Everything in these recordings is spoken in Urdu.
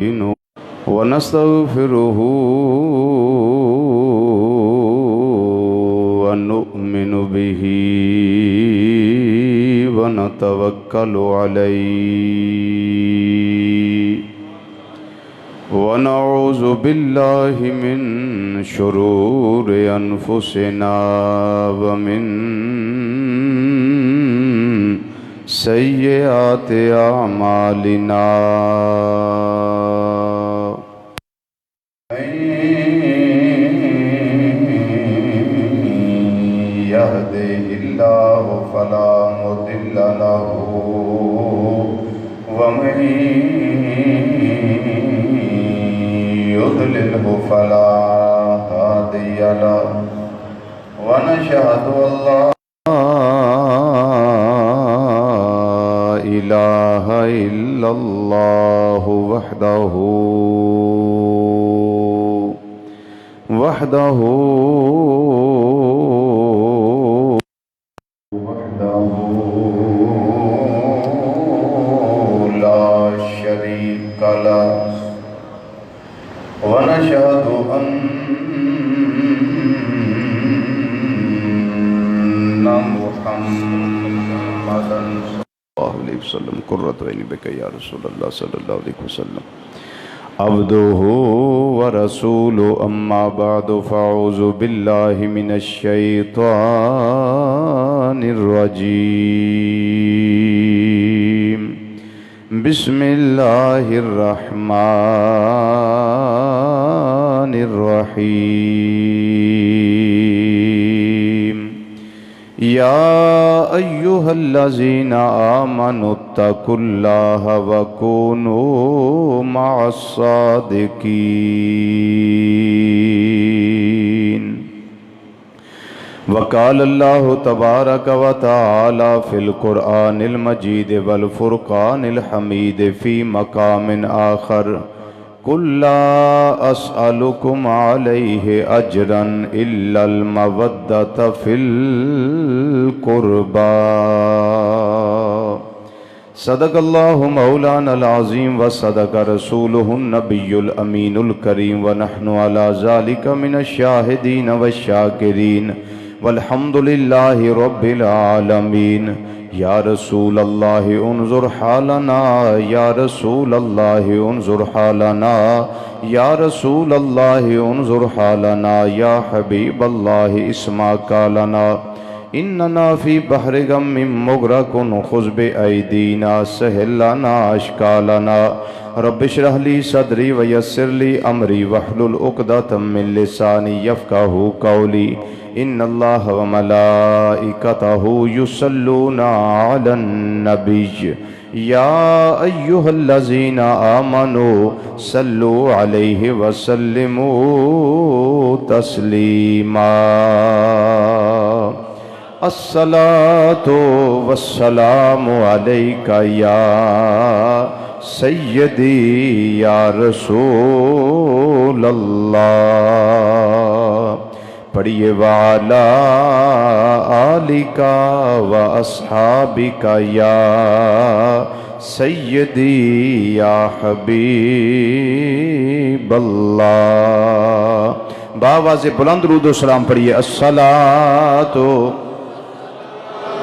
ونستغفره ونؤمن به ونتوكل عليه ونعوذ بالله من شرور أنفسنا ومن سيئات أعمالنا يهده الله فلا مضل له ومن يضلله فلا هادي له ونشهد أن لا إله إلا الله وحده لا شريك له ونشهد أن محمدا صلى الله عليه وسلم قرة عيني بك يا رسول الله صلى الله عليه وسلم عبده ورسوله أما بعد فأعوذ بالله من الشيطان الرجيم بسم الله الرحمن الرحيم يا أيها الذين آمنوا اتقوا الله وكونوا مع الصادقين وقال الله تبارك وتعالى في القرآن المجيد والفرقان الحميد في مقام آخر قل لا أسألكم عليه أجرا إلا المودة في القربى صدق الله مولانا العظيم وصدق رسوله النبي الأمين الكريم ونحن على ذلك من الشاهدين والشاكرين والحمد لله رب العالمين یا رسول اللہ انظر حالنا یا رسول اللہ انظر حالنا یا رسول اللہ انظر حالنا یا حبیب اللہ اسمع قالنا اننا فی بحر غم مغرق خذ بأیدینا سہل لنا اشکالنا رب اشرح لی صدری ویسر لی امری واحلل عقدۃ من لسانی یفقہوا قولی ان اللہ وملائکتہ یصلون علی النبی یا ایہا الذین آمنوا صلوا علیہ وسلموا تسلیما الصلاة والسلام علیک یا سیدی یا رسول اللہ پڑھیے وعلا آلکا و اصحابکا یا سیدی یا حبیب اللہ باواز بلند درود و سلام پڑھیے الصلاة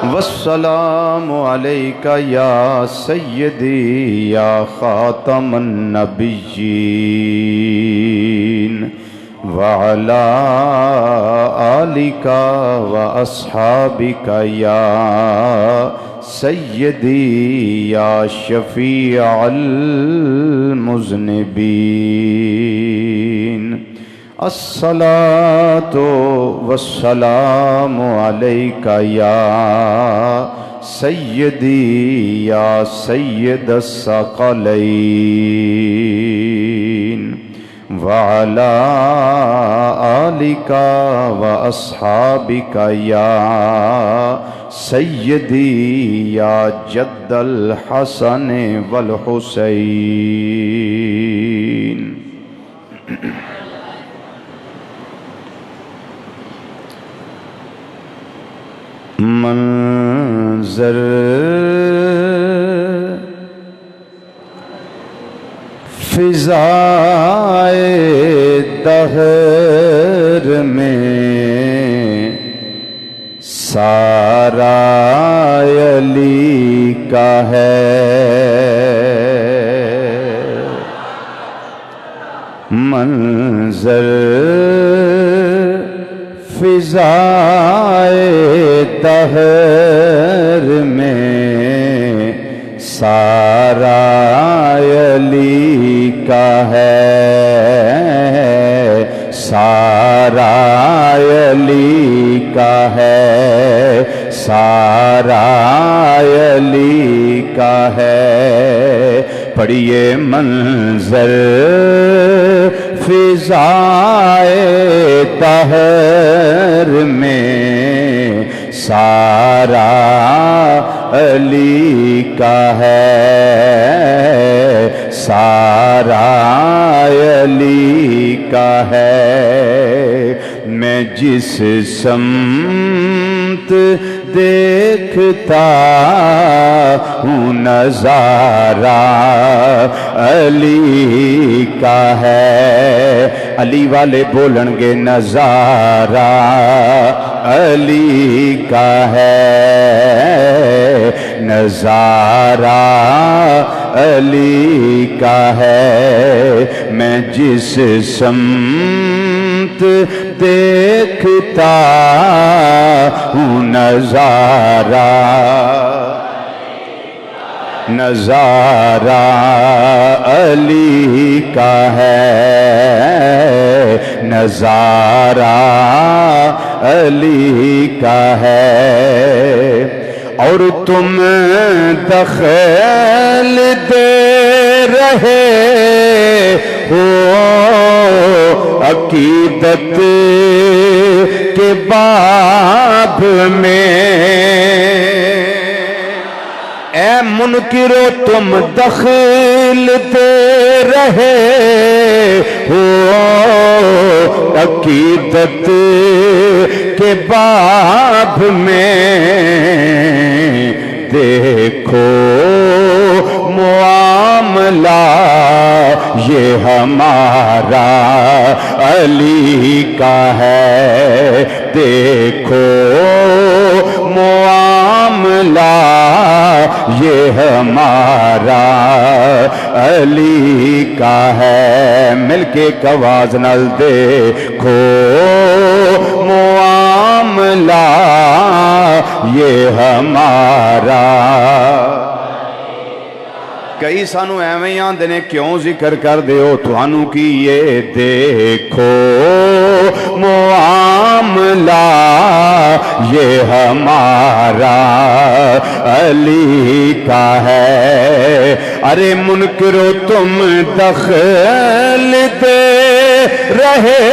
والسلام علیکا یا سیدی یا خاتم النبیین وعلا آلکا و اصحابکا یا سیدی یا شفیع المذنبین الصلاة والسلام علیکا یا سیدی یا سید الثقلین وعلا آلکا و اصحابکا یا سیدی یا جد الحسن والحسین منظر فی فضائے دہر میں سارا علی کا ہے، منظر فضائے دہر میں سارا علی کا ہے، سارا علی کا ہے، سارا علی کا ہے۔ پڑھیے منظر فضائے دہر میں سارا علی کا ہے، سارا علی کا ہے۔ میں جس سمت دیکھتا ہوں نظارہ علی کا ہے، علی والے بولن گے نظارہ علی کا ہے، نظارہ علی کا ہے۔ میں جس سمت دیکھتا ہوں نظارہ، نظارہ علی کا ہے، نظارہ علی کا ہے۔ اور تم دخل دے رہے ہو عقیدت کے باب میں، اے منکرو تم دخل دے رہے ہو عقیدت کے باب میں، دیکھو معاملہ یہ ہمارا علی کا ہے، دیکھو معاملہ یہ ہمارا علی کا ہے۔ مل کے ایک آواز نال دیکھو معاملہ یہ ہمارا۔ کئی سانو ایویں آندے نے کیوں ذکر کر دیو تھانوں کی یہ دیکھو معاملہ یہ ہمارا علی کا ہے۔ ارے منکرو تم دخل دے رہے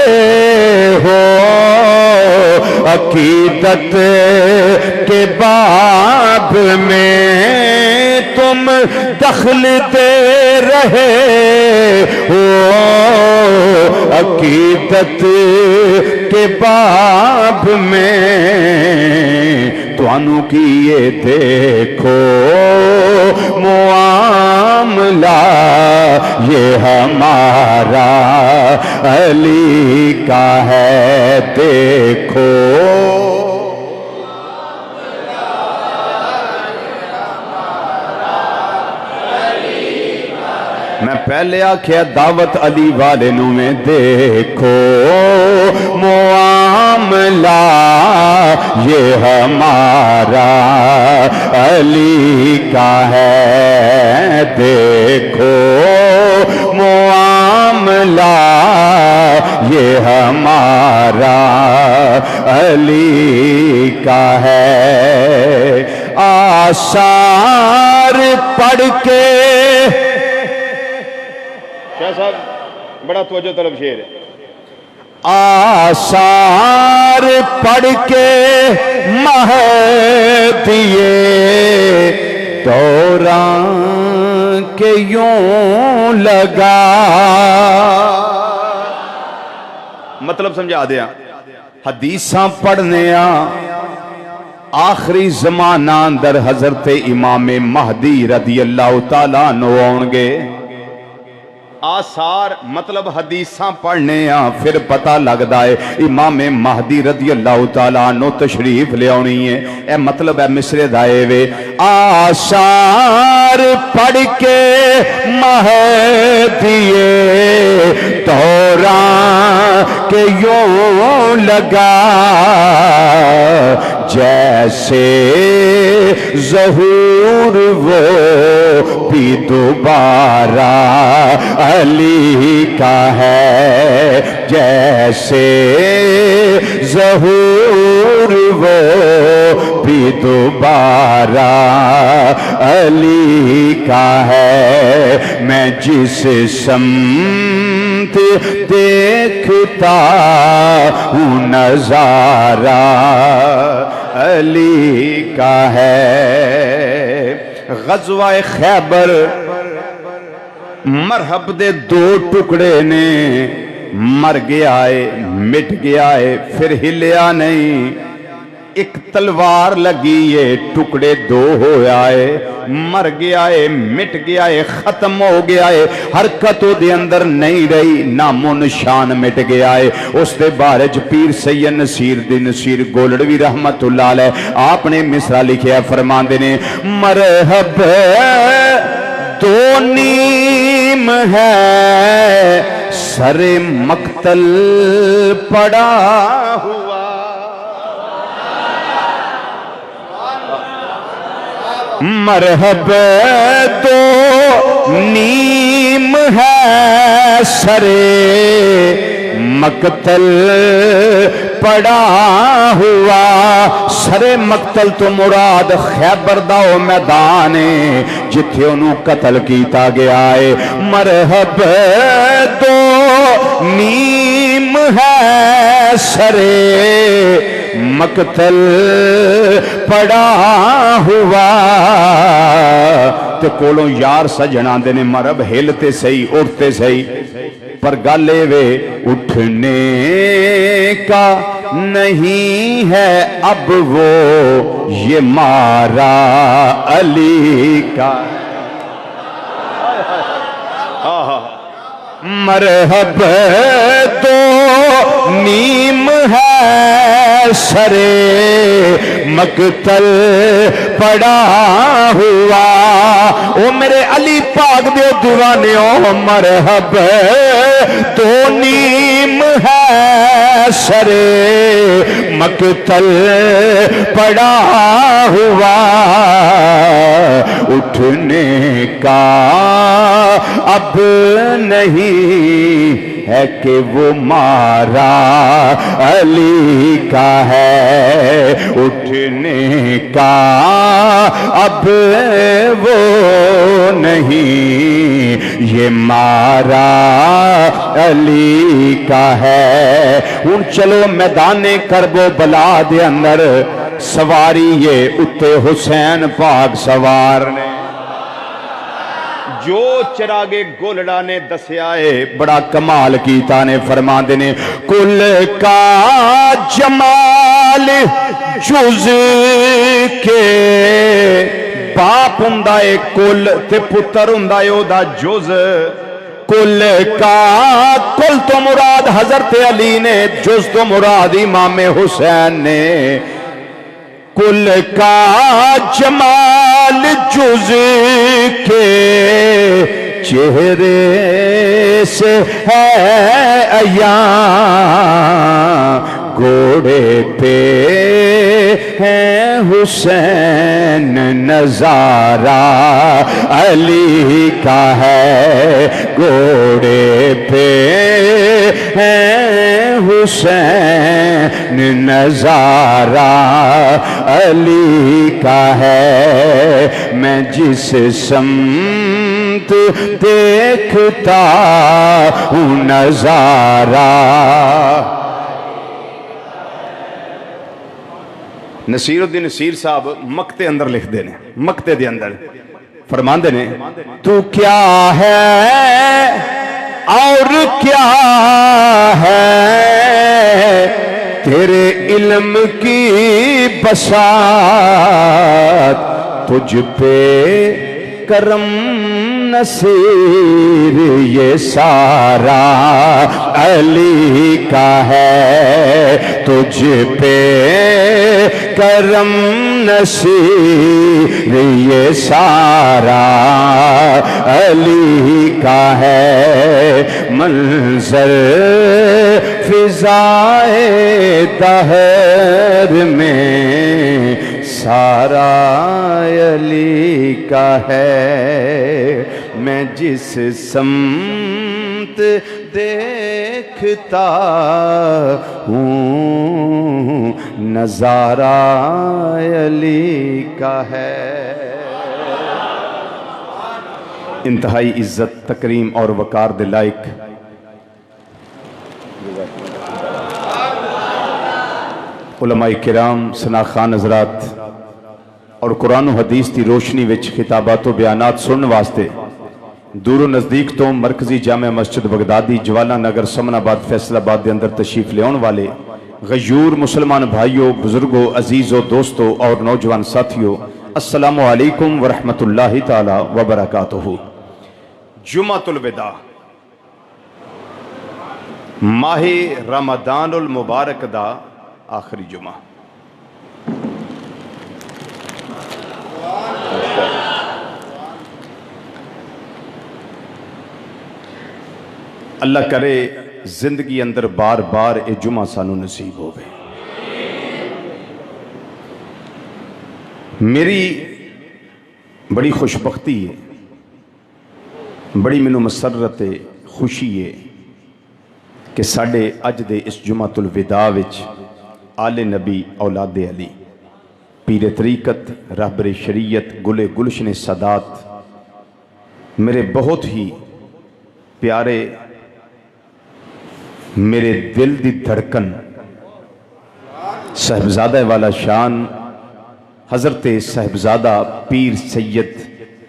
ہو عقیدت کے باب میں، تم دخل دے رہے ہو عقیدت کے باب میں، توانوں کی یہ دیکھو معاملہ یہ ہمارا علی کا ہے، دیکھو میں پہلے آکھیا دعوت علی والے نو میں دیکھو معاملہ یہ ہمارا علی کا ہے، دیکھو معاملہ یہ ہمارا علی کا ہے۔ آثار پڑھ کے شاہ صاحب بڑا توجہ طلب شعر ہے، آثار پڑھ کے مہدیے دوران کے یوں لگا، مطلب سمجھا دیا، حدیثاں پڑھنے آخری زمانہ اندر حضرت امام مہدی رضی اللہ تعالیٰ عنہ ہوں گے، آثار مطلب حدیثاں پڑھنے ہاں پھر پتہ لگدا ہے امام مہدی رضی اللہ تعالیٰ عنہ تشریف لے آنی ہے. اے مطلب ہے مصرے دائے وے آثار پڑھ کے مہدی دوران کے یوں لگا جیسے ظہور وہ بھی دوبارہ علی کا ہے جیسے ظہور وہ بھی دوبارہ علی کا ہے. میں جس سمت دیکھتا ہوں نظارہ علی کا ہے. غزوہ خیبر مرحب دے 2 ٹکڑے نے مر گیا ہے مٹ گیا ہے پھر ہلیا نہیں. ایک تلوار لگی ہے ٹکڑے 2 ہویا ہے مر گیا ہے مٹ گیا ہے ختم ہو گیا ہے حرکتوں دے اندر نہیں رہی نام و نشان مٹ گیا ہے. اس دے بارے پیر سید نصیر دی نصیر گولڑوی رحمت اللہ علیہ آپ نے مصرع لکھیا فرماندے نے مرحب 2 نیم ہے سر مقتل پڑا ہوا مرحب 2 نیم ہے سر مقتل پڑا ہوا. سر مقتل تو مراد خیبر دا او میدان ہے جتھے انہوں قتل کیتا گیا ہے. مرحب 2 نیم ہے سر مقتل پڑا ہوا. تے کولوں یار سجنا دے نے مرب ہلتے سہی اٹھتے سہی پر گالے وے اٹھنے کا نہیں ہے اب وہ یہ مارا علی کا. مرحب 2 نیم ہے سر مقتل پڑا ہوا. او میرے علی پاک دے دیوانیوں مرحب 2 نیم ہے سر مقتل پڑا ہوا. اٹھنے کا اب نہیں ہے کہ وہ مارا علی کا ہے. اٹھنے کا اب وہ نہیں یہ مارا علی کا ہے. ان چلو میدان کرب و بلا دے اندر سواری یہ اتے حسین پاک سوار نے جو چراغے گولڑا نے دسیا ہے بڑا کمال کیتا نے فرماندے نے کل کا جمال جز کے باپ ہندائے کل تے پتر ہندائے او دا جز. کل کا کل تو مراد حضرت علی نے جز تو مراد امام حسین نے. کل کا جمال جز کے چہرے سے ہے عیاں گھوڑے پہ ہے حسین نظارہ علی کا ہے. گھوڑے پہ ہے حسین نظارہ علی کا ہے. میں جس سمت دیکھتا ہوں نظارہ. نصیر الدین نصیر صاحب مکتے اندر لکھ دینے مکتے دے اندر فرمان دینے تو کیا ہے اور کیا ہے تیرے علم کی بساط تجھ پہ کرم نصیر یہ سارا علی کا ہے، تجھ پہ کرم نصیر یہ سارا علی کا ہے، منظر فضائے دہر میں سارا علی کا ہے، میں جس سمت دیکھتا ہوں نظارہ علی کا ہے۔ انتہائی عزت، تکریم اور وقار دے لائق علماء کرام، سناخان حضرات اور قرآن و حدیث کی روشنی وچ خطابات و بیانات سننے واسطے دور و نزدیک تو مرکزی جامع مسجد بغدادی جوالا نگر سمن آباد فیصل آباد دے اندر تشریف لیاؤن والے غیور مسلمان بھائیوں، بزرگوں، عزیزوں، دوستوں اور نوجوان ساتھیوں، السلام علیکم ورحمۃ اللہ تعالی وبرکاتہ۔ جمعۃ الوداع، ماہ رمضان المبارک دا آخری جمعہ۔ اللہ کرے زندگی اندر بار بار اے جمعہ سانو نصیب ہوئے۔ میری بڑی خوشبختی ہے، بڑی مینوں مسرت ہے، خوشی ہے کہ ساڈے اج دے اس جمعۃ الوداع وچ آل نبی اولاد علی، پیر طریقت، رہبر شریعت، گل گلشن سادات، میرے بہت ہی پیارے، میرے دل دی دھڑکن، صاحبزادہ والا شان حضرت صاحبزادہ پیر سید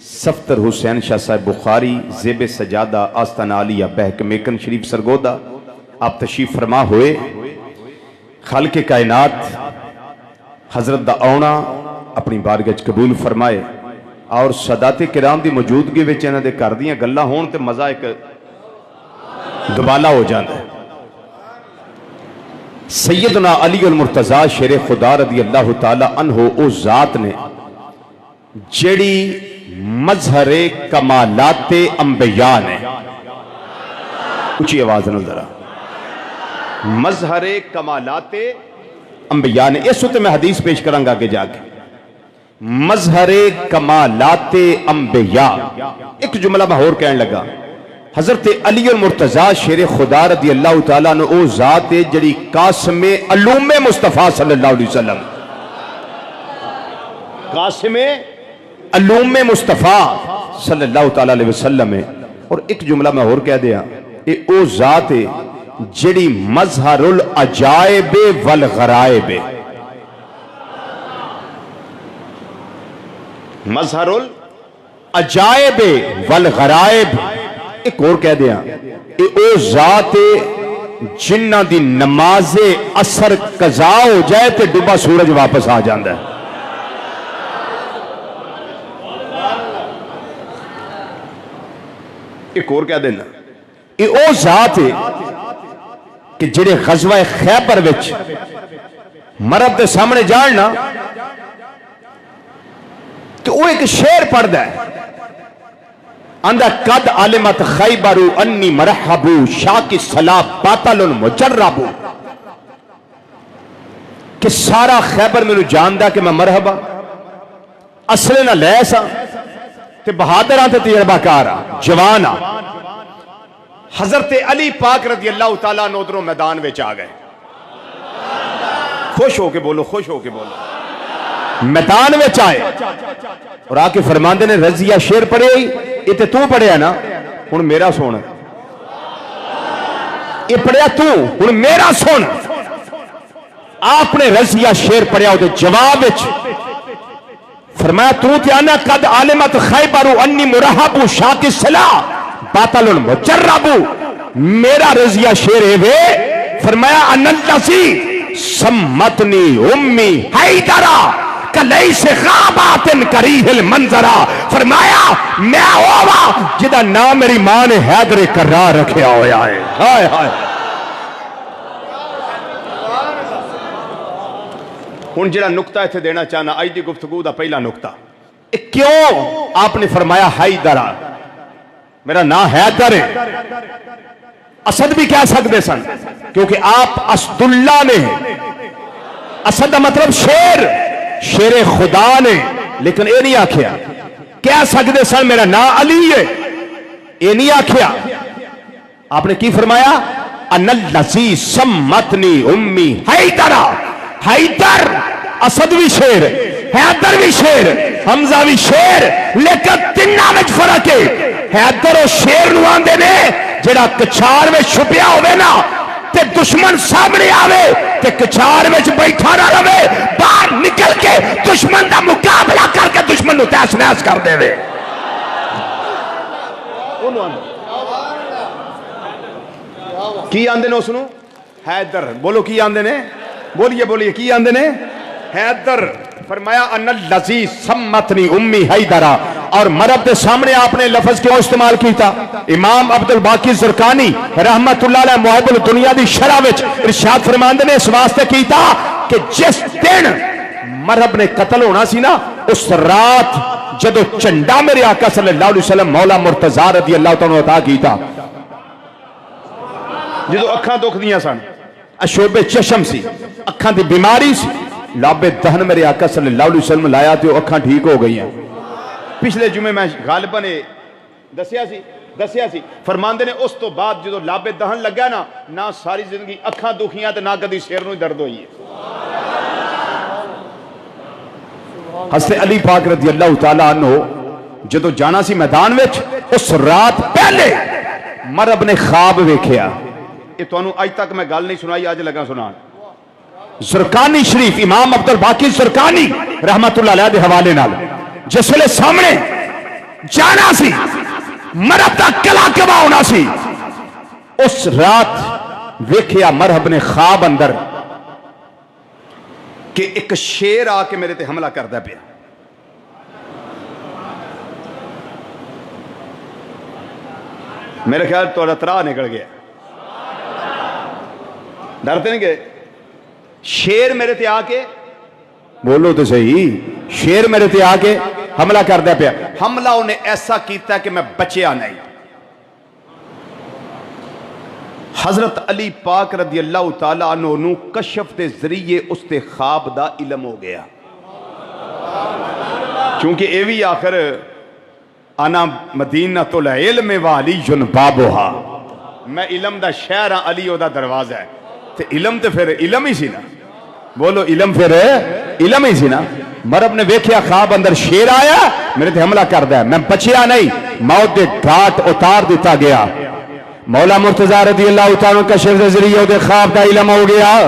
صفدر حسین شاہ صاحب بخاری، زیب سجادہ آستانہ عالیہ بہک میکن شریف سرگودہ، آپ تشریف فرما ہوئے۔ خالق کائنات حضرت دا آونا اپنی بارگاہ قبول فرمائے اور سادات کرام دی موجودگی وچ انہاں دے گھر دیاں گلاں ہون تے مزہ ایک دبالا ہو جاندا ہے۔ سیدنا علی المرتضیٰ شیر خدا رضی اللہ تعالی عنہ او ذات نے جڑی مظہر کمالات انبیاء نے، اچھی آواز نہ ذرا، مظہر کمالات انبیاء نے، اس وقت میں حدیث پیش کروں گا آگے جا کے، مظہر کمالات انبیاء۔ ایک جملہ میں اور کہنے لگا، حضرت علی المرتضیٰ شیر خدا رضی اللہ تعالیٰ نے او ذات جڑی قاسم علوم مصطفیٰ صلی اللہ علیہ وسلم، قاسم علوم مصطفیٰ صلی اللہ تعالیٰ علیہ وسلم ہے۔ اور ایک جملہ میں اور کہہ دیا، اے او ذات جڑی مظہر العجائب والغرائب، مظہر العجائب والغرائب۔ ایک اور کہہ دیا، اے او ذات جنہ دی نماز اثر قضا ہو جائے تے ڈوبا سورج واپس آ جاندہ ہے۔ ایک اور کہہ دینا، اے او ذات ہے کہ جڑے غزوہ خیبر وچ مرد دے سامنے جاننا تو وہ ایک شعر پڑھ دا ہے، اندہ قد علمت خیبر انی مرحبو شاک صلاح باطل مجربو، کہ سارا خیبر میں جاندہ کہ میں مرحبا اصلے نہ لے سا تے بہادر آتے تجربہ کارا جوانا۔ حضرت علی پاک رضی اللہ تعالیٰ عنہ ادھروں میدان وچ آ گئے، خوش ہو کے بولو، خوش ہو کے بولو، میدان وچ آئے اور آ کے فرماندے نے رضیہ شیر پڑھے ہی، یہ تے تو پڑھے ہے نا، ہن میرا سونا، یہ پڑھیا تو، ہن میرا سونا۔ آپ نے رضیہ شیر پڑھیا ہوتے جواب وچ فرمایا تو تے آنا قد علمت خیبر انی مرحب شاک صلاح باطل مجرب، میرا رضیہ شیر ہے، فرمایا ان الذی سمتنی امی حیدرہ، کلیس غابات کریہ المنظرہ، فرمایا میں ہوا جدا نام میری ماں نے حیدر کرار رکھیا ہویا ہے. ہائے ہائے. ہن جڑا نقطہ ایتھے دینا چاہنا اج دی گفتگو دا پہلا نقطہ، کیوں آپ نے فرمایا حیدر، میرا نام حیدر ہے. اسد بھی کہہ سکتے سن کیونکہ آپ اسد اللہ نے، اسد کا مطلب شیر، شیر خدا نے، لیکن یہ نہیں آکھیا. کہہ سکتے سن میرا نام علی ہے، یہ نہیں آکھیا. آپ نے کی فرمایا؟ ان الذی سمتنی امی حیدر. حیدر اسد بھی شیر، حیدر بھی شیر، حمزہ بھی شیر، لیکن تیناں وچ فرق ہے. حیدر و شیر نو آندے نے جڑا کچھار میں چھپیا ہوئے نا تے دشمن سامنے آوے تے کچھار میں بیٹھا نہ رہے، باہر نکل کے دشمن دا مقابلہ کر کے دشمن نو تیس نیس کر دے وے. کی آندے نے اس نو؟ حیدر. بولو کی آندے نے؟ بولیے بولیے کی آندے نے؟ حیدر. فرمایا ان الذی سمتنی امی حیدرہ. اور مرد کے سامنے آپ نے لفظ کیوں استعمال کیتا؟ امام عبد الباقی زرقانی رحمت اللہ علیہ محب الدنیا دی شرح وچ ارشاد فرماندے نے اس واسطے کیتا کہ جس دن مرحب نے قتل ہونا سی نا، اس رات جدو چنڈا میرے آقا صلی اللہ علیہ وسلم مولا مرتضی رضی اللہ تعالیٰ عطا کیتا، جدو اکھاں دکھ دیاں سن، اشوب چشم سی، اکھاں دی بیماری سی، لاب دہن میرے آقا صلی اللہ علیہ وسلم لایا تے وہ اکھاں ٹھیک ہو گئی ہیں. پچھلے جمعے میں غالباً دسیا سی فرماندے نے اس تو بعد جدو لاب دہن لگا نا، نہ ساری زندگی اکھاں دکھیاں تے نہ کدی سر نو درد ہوئی ہے. حضرت علی پاک رضی اللہ تعالیٰ عنہ جدو جانا سی میدان وچ، اس رات پہلے مرب نے خواب ویکھیا. یہ تو انہوں آج تک میں گل نہیں سنائی، آج لگا سنان. زرقانی شریف امام عبد الباقی زرقانی رحمت اللہ علیہ دے حوالے نال جس ویلے سامنے جانا سی، مرب دا کلا کبا ہونا سی، اس رات ویکھیا مرحب نے خواب اندر کہ ایک شیر آ کے میرے تے حملہ کردا پیا. میرے خیال تو ترا نکل گیا. ڈرتے نہیں گئے؟ شیر میرے تے آ کے، بولو تو صحیح، شیر میرے تے آ کے حملہ کردا پیا. حملہ انہیں ایسا کیتا کہ میں بچیا نہیں. حضرت علی پاک رضی اللہ تعالیٰ عنہ نو کشف دے ذریعے اس تے خواب دا علم ہو گیا. چونکہ اے بھی آخر انا مدینۃ العلم وعلی بابھا، میں علم دا شہر ہاں، علی او دا دروازہ ہے. تے علم تے پھر علم ہی سی نا، بولو علم پھر علم ہی سی نا. مرب نے ویکھیا خواب اندر شیر آیا میرے تے حملہ کردا ہے، میں بچیا نہیں، موت دے گھاٹ اتار دیتا گیا. مولا مرتضی رضی اللہ تعالیٰ کا کشف دے ذریعے دے خواب دا علم ہو گیا.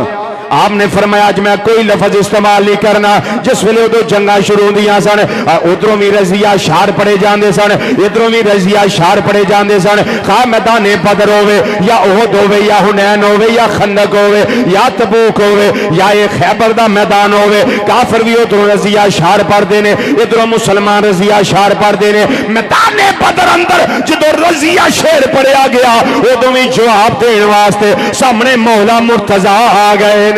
آپ نے فرمایا اج میں کوئی لفظ استعمال نہیں کرنا. جس ویلے ادو جنگاں شروع ہوندیاں سن، ادھروں بھی رضیہ اشعار پڑھے جاندے سن، ادھروں بھی رضیہ اشعار پڑھے جاندے سن. خواہ میدان بدر ہوئے یا احد ہوئے یا حنین ہوئے یا خندق ہوئے یا تبوک ہوئے یا یہ خیبر دا میدان ہوئے، کافر بھی ادھروں رضیہ اشعار پڑھدے نے، ادھروں مسلمان رضیہ اشعار پڑھدے نے. میدان بدر اندر جدو رضیہ شعر پڑھیا گیا، ادھوں بھی جواب دین واسطے سامنے مولا مرتضی آ گئے.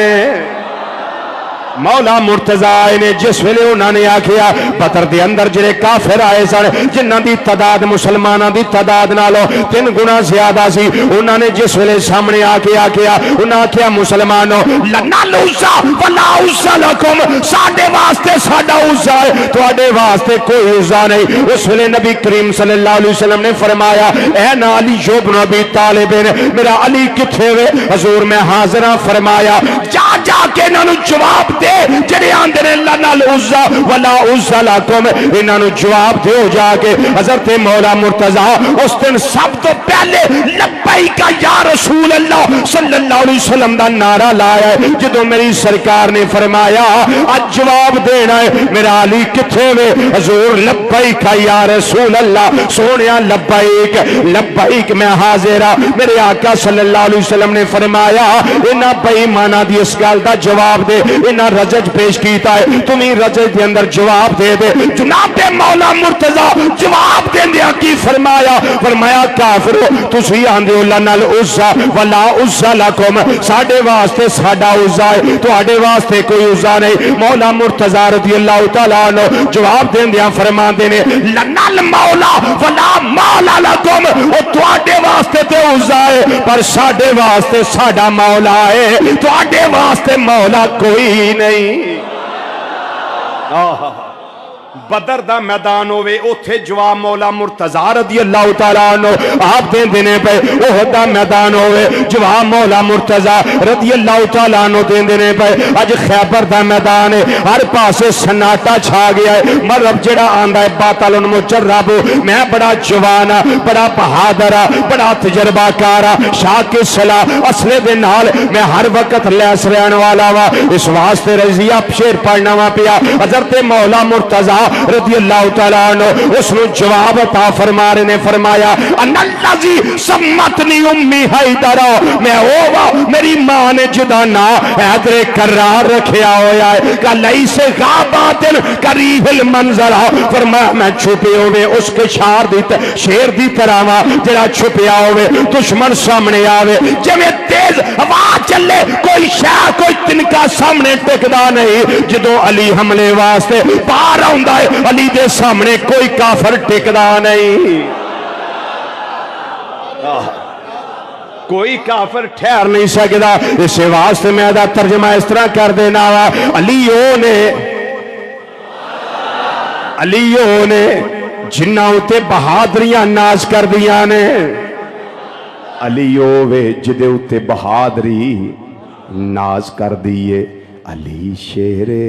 مولا مرتضی نے جس ویلے انہوں نے آکھیا بدر دے اندر جڑے کافر آئے سن جنہاں دی تعداد مسلماناں دی تعداد نالوں 3 گنا زیادہ سی، انہوں نے جس ویلے سامنے آکھیا انہاں آکھیا مسلمانوں لنا العزا ولا عزا لکم، ساڈے واسطے ساڈا عزا ہے، تواڈے واسطے کوئی عزا نہیں. اس ویلے نبی کریم صلی اللہ علیہ وسلم نے فرمایا اے نا علی بن ابی طالب، میرا علی کتھے وے؟ حضور میں حاضر ہاں. فرمایا جا کے انہاں نوں جواب دے جڑے آندے نے لنا العزا ولا عزا لکم، انہاں نوں جواب دیو جا کے. حضرت مولا مرتضی اس دن سب تو پہلے لبیک یا رسول اللہ صلی اللہ علیہ وسلم دا نعرہ لایا ہے، جدو میری سرکار نے فرمایا اج جواب دینا ہے، میرا علی کتھے وے؟ حضور لبیک یا رسول اللہ، سونیا لبیک لبیک میں حاضر ہاں۔ میرے آقا صلی اللہ علیہ وسلم نے فرمایا انہاں بے ایماناں دی اس گل دا جواب دے، انہاں رجج پیش کیتا ہے، تمہیں رجج دے اندر جواب دے دے۔ جناب مولا مرتضی جواب دیندیا کی فرمایا؟ فرمایا کافرو تسی آندے ہو لنا العزا ولا عزا لکم، ساڈے واسطے ساڈا عزا ہے، تواڈے واسطے کوئی عزا نہیں۔ مولا مرتضی رضی اللہ تعالیٰ عنہ جواب دیندیا فرماندے نے لنا المولا ولا مولا لکم، او تواڈے واسطے تے عزا ہے پر ساڈے واسطے ساڈا مولا ہے، تواڈے واسطے مولا کوئی نہیں۔ بدر دا میدان ہوئے اوتھے جواب مولا مرتضی رضی اللہ تعالیٰ عنہ آپ دین دینے پہ، احد دا میدان ہوئے جواب مولا مرتضی رضی اللہ تعالیٰ عنہ دین دینے پہ، اج خیبر دا میدان ہے، ہر پاسے سناٹا چھا گیا ہے، مرب جڑا آندہ ہے باطل مجرب، میں بڑا جوانا بڑا بہادرہ بڑا تجربہ کارا شاک صلاح اصلے دے نال میں ہر وقت لیس رہن والا وا، اس واسطے رضیہ شیر پڑھنا وا پیا۔ حضرت مولا مرتضی رضی اللہ تعالیٰ عنہ اس نے جواب عطا فرما رہے نے فرمایا ان اللذی سمتنی امی حیدرہ، میں ہوگا میری ماں نے جدانا حیدر قرار رکھیا ہویا ہے کہ لیسے غاباتن قریب المنظرہ، فرمایا میں چھپے ہوئے اس کے شیر دی طرح جڑا چھپیا ہوئے دشمن سامنے آوے، جب تیز ہوا چلے کوئی شاہ کوئی تنکا سامنے ٹکدا نہیں، جدو علی حملے واسطے پار آؤندا ہے علی دے سامنے کوئی کافر ٹکدا نہیں، کوئی کافر ٹھہر نہیں سکدا۔ اس واسطے میں دا ترجمہ اس طرح کر دینا وا علیوں نے جنہ اتے بہادریاں ناز کر دیا نے، علیوں وے جدے اتے بہادری ناز کر دیے، علی شیرے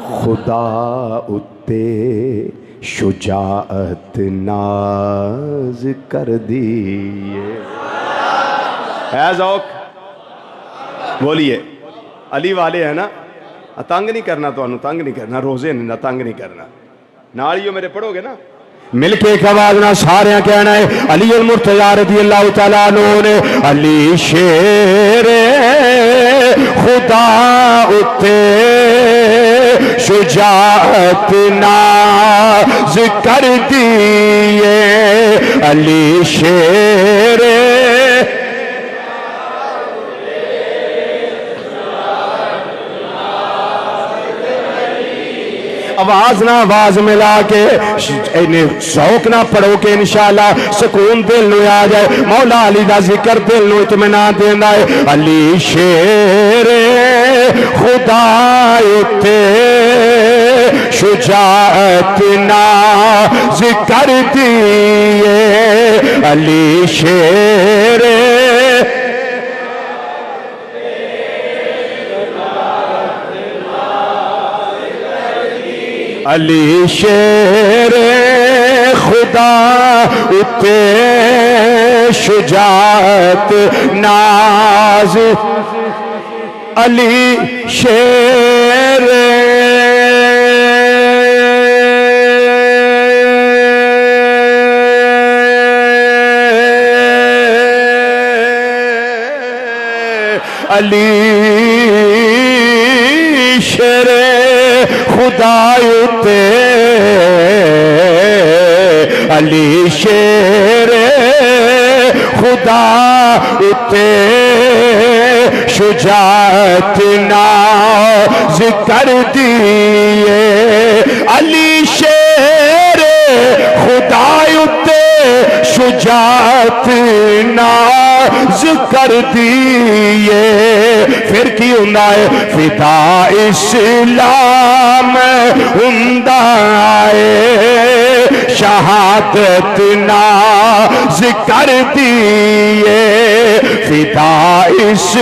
خدا اتے شجاعت ناز کر دیے۔ ہے ذوق بولیے علی والے ہیں نا، تنگ نہیں کرنا، تو انہوں تنگ نہیں کرنا، روزے نہیں تنگ نہیں کرنا، نالیوں میرے پڑھو گے نا مل کے ایک آواز نہ سارے کہنا ہے علی المرتضی رضی اللہ تعالیٰ عنہ نے علی شیر خدا اتے شجاعت ناز کر دیے، علی شیر آواز نہ آواز ملا کے شوق نہ پڑھو کہ انشاءاللہ سکون دل نو آ جائے، مولا علی دا ذکر دل نو اطمینان دینا ہے۔ علی شیر خدا اتے شجاعت ناز کر دیے، علی شیر علی شیر خدا اتے شجاعت ناز، علی شیر علی شیر خدا اتے علی شیر خدا اتے شجاعت ناز کر دیے، علی شیر خدا اتے شجاعت ناز کر دیے۔ پھر کی ہوندا ہے فدا اسلام ہوندا ہے شہادت ناز کر دیے، فدا اس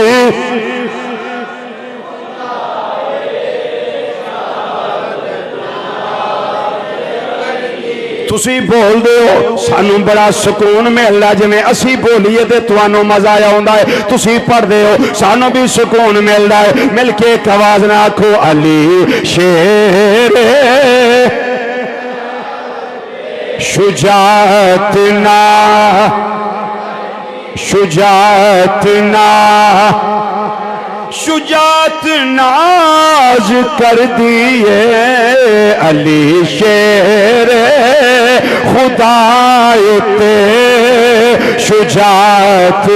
تسی بول دے ہو سانو بڑا سکون ملدا جویں اسی بولیے تے تانوں مزہ آوندا ہے تسی پڑھ دے ہو سانو بھی سکون ملدا ہے مل کے ایک آواز نہ آکھو علی شیر شجاعت ناز کر دیے علی شیر خدا تے شجاعت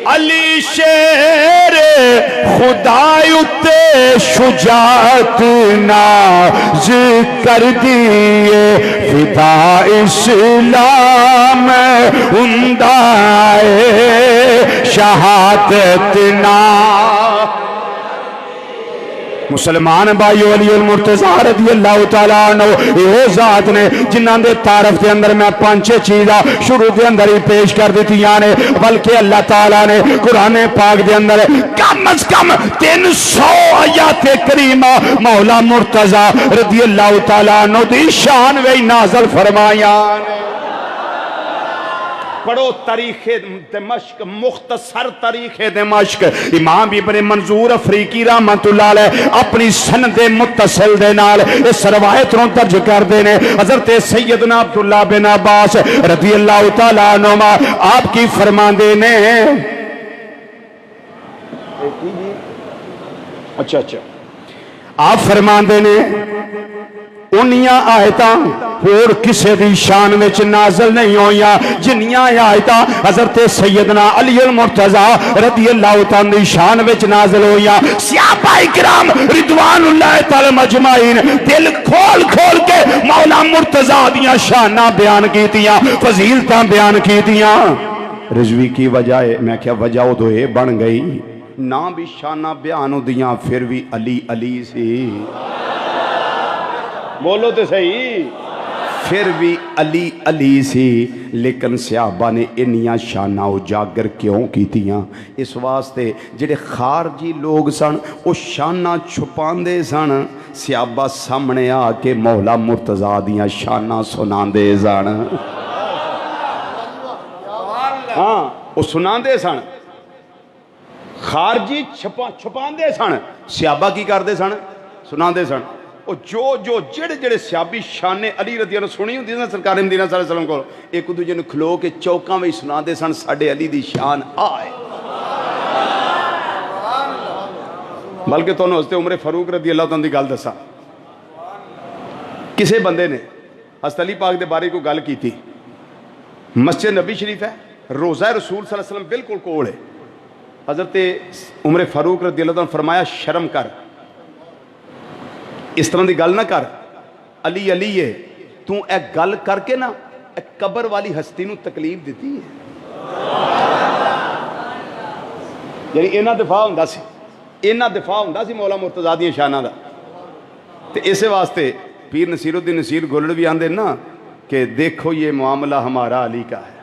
علی شیر خدا تے شجاعت ناز کر دیے فدا اسلام اندائے شہادت نا مسلمان بھائیو علی المرتضیٰ رضی اللہ تعالیٰ عنہ یہ ذات نے جنہاں دے تعارف دے اندر میں 5 چیزاں شروع دے اندر ہی پیش کر دیتی نے بلکہ اللہ تعالیٰ نے قرآن پاک دے اندر کم از کم 300 آیات کریمہ مولا مرتضیٰ رضی اللہ تعالیٰ عنہ دی شان وی نازل فرمایا پڑھو تاریخ دمشق مختصر تاریخ دمشق امام ابن منظور افریقی رحمت اللہ علیہ اپنی سند متصل دے نال اس روایت نو درج کر دینے حضرت سیدنا عبداللہ بن عباس رضی اللہ تعالیٰ عنہما آپ کی فرمان دینے اچھا آپ فرمان دینے انیاں آیتاں اور کسے دی شان وچ نازل نہیں ہویاں جنیاں آیتاں حضرت سیدنا علی المرتضیٰ رضی اللہ تعالیٰ دی شان وچ نازل ہویاں صحابہ کرام رضوان اللہ تعالی مجمعین دل کھول کھول کے مولا مرتضیٰ دیاں شاناں بیان کیتیاں فضیلتاں بیان کیتیاں رضوی کی وجہ ہے میں کیا وجہ ادو یہ بن گئی نہ بھی شاناں بیان دیاں پھر بھی علی علی سی بولو تو صحیح پھر بھی علی علی سی لیکن صحابہ نے انیاں شانہ اجاگر کیوں کیتیاں اس واسطے جڑے خارجی لوگ سن وہ شانہ چھپاندے سن صحابہ سامنے آ کے مولا مرتضیٰ دیاں شانہ سناندے سن ہاں وہ سناندے سن خارجی چھپاندے سن صحابہ کی کردے سن سناندے سن اور جو جڑے صحابی شان علی رضی اللہ سنی ہوندی نا سرکار مدینہ صلی اللہ علیہ وسلم کو ایک دوجے نوں کھلو کے چوکاں وچ سناندے سن ساڈے علی دی شان آئے بلکہ تانوں حضرت عمر فاروق رضی اللہ عنہ دی گل دساں کسے بندے نے حضرت علی پاک دے بارے کوئی گل کیتی مسجد نبی شریف ہے روزہ رسول صلی اللہ علیہ وسلم بالکل کول ہے حضرت عمر فاروق رضی اللہ عنہ فرمایا شرم کر اس طرح دی گل نہ کر علی علی ہے تو ایک گل کر کے نا ایک قبر والی ہستی نو تکلیف دیتی ہے یعنی اینا دفاع ہوندا سی مولا مرتضیٰ دی شانہ دا تے اسے واسطے پیر نصیر الدین نصیر گولڑ بھی آندے نا کہ دیکھو یہ معاملہ ہمارا علی کا ہے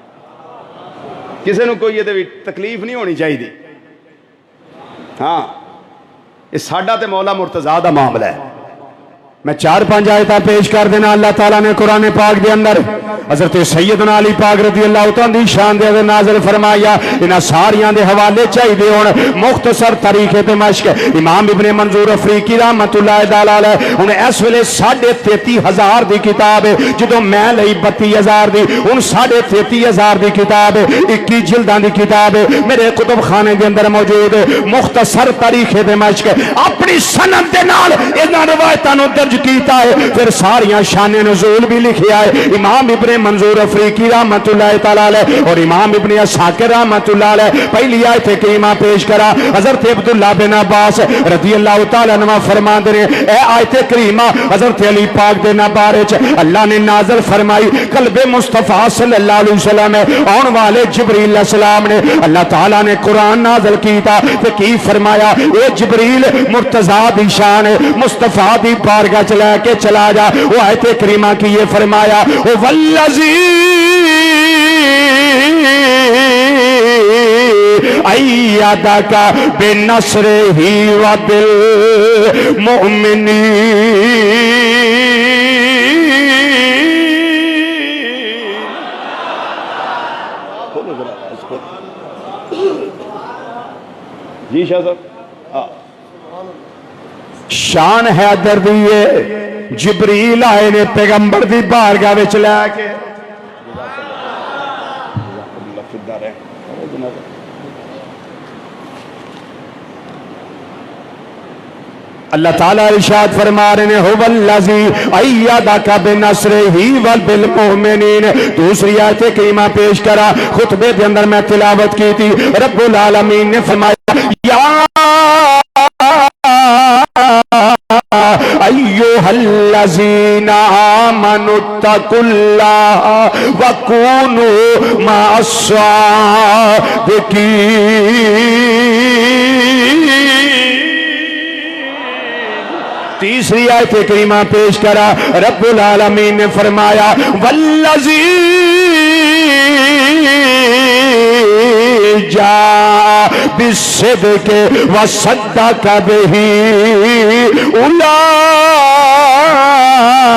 کسی نو کوئی یہ تکلیف نہیں ہونی چاہیے ہاں یہ ساڈا تے مولا مرتضیٰ دا معاملہ ہے میں 4-5 آیتاں پیش کر دینا اللہ تعالیٰ نے قرآن پاک دے اندر حضرت سیدنا علی پاک رضی اللہ تعالیٰ دی شان دے نازل فرمایا انہاں ساریاں دے حوالے چاہیے ہون مختصر تاریخ دمشق امام ابن منظور افریقی رحمت اللہ علیہ انہیں اس ویلے 33,000 دی کتاب ہے جدوں میں لئی 32,000 دی ان 33,000 دی کتاب ہے 21 جلداں دی کتاب ہے میرے کتب خانے دے اندر موجود ہے مختصر تاریخ دمشق اپنی سند دے نال انہاں روایتاں نوں درج کیتا ہے پھر ساریاں شان نزول بھی لکھیا ہے امام ابن منظور افریقی رحمت اللہ تعالی علیہ اور امام ابن اسحاق رحمت اللہ علیہ پہلی آیت کریمہ پیش کرا حضرت عبداللہ بن عباس رضی اللہ تعالی عنہ فرماندے نے اے آیت کریمہ حضرت علی پاک دے بارے اللہ نے نازل فرمائی قلب مصطفیٰ صلی اللہ علیہ وسلم آن والے جبریل علیہ السلام نے اللہ تعالی نے قرآن نازل کیتا تے کی فرمایا اے جبریل مرتضیٰ دی شان مصطفیٰ دی بارگاہ چلا کے چلا جا وہ آیت کریمہ کی یہ فرمایا والذی ایدک بنصرہ وبالمؤمنین کھولو ذرا اس کو. جی شاہ صاحب. شان حیدر دیئے جبریل آئے نے پیغمبر دی بارگاہ وچ لے کے اللہ تعالیٰ ارشاد فرما رہے ہیں هو الذی ایدک بنصرہ وبالمؤمنین. دوسری آیت کریمہ پیش کرا خطبے کے اندر میں تلاوت کی تھی. رب العالمین نے فرمایا یا ایوہ الذین آمنوا اتقوا اللہ وکونوا مع الصادقین. تیسری آیت کریمہ پیش کرا رب العالمین نے فرمایا والذی جاء بالصدق وصدق به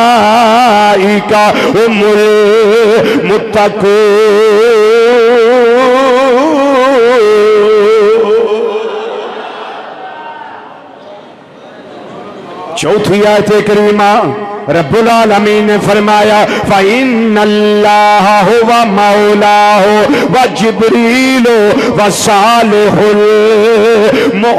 اولئک هم المتقون. چوتھی آیت کریمہ رب العالمین نے فرمایا فَإِنَّ اللَّهَ هُوَ مَوْلَاهُ وَجِبْرِيلُ وَصَالِحُ الْمُؤْمِنِينَ.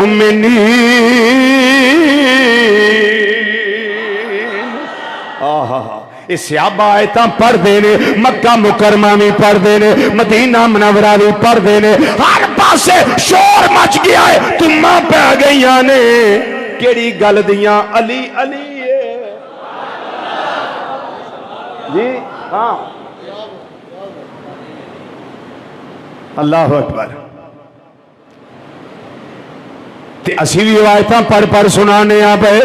اس صحابہ آیتاں پڑھ دینے مکہ مکرمہ میں پڑھ دینے مدینہ منورہ میں پڑھ دینے ہر پاسے شور مچ گیا ہے تمہاں پہ گئیاں نے کیڑی گل دیاں علی علی جی ہاں. اللہ اکبر. تے اسی بھی روایتاں پڑھ پڑھ سنانے آ پے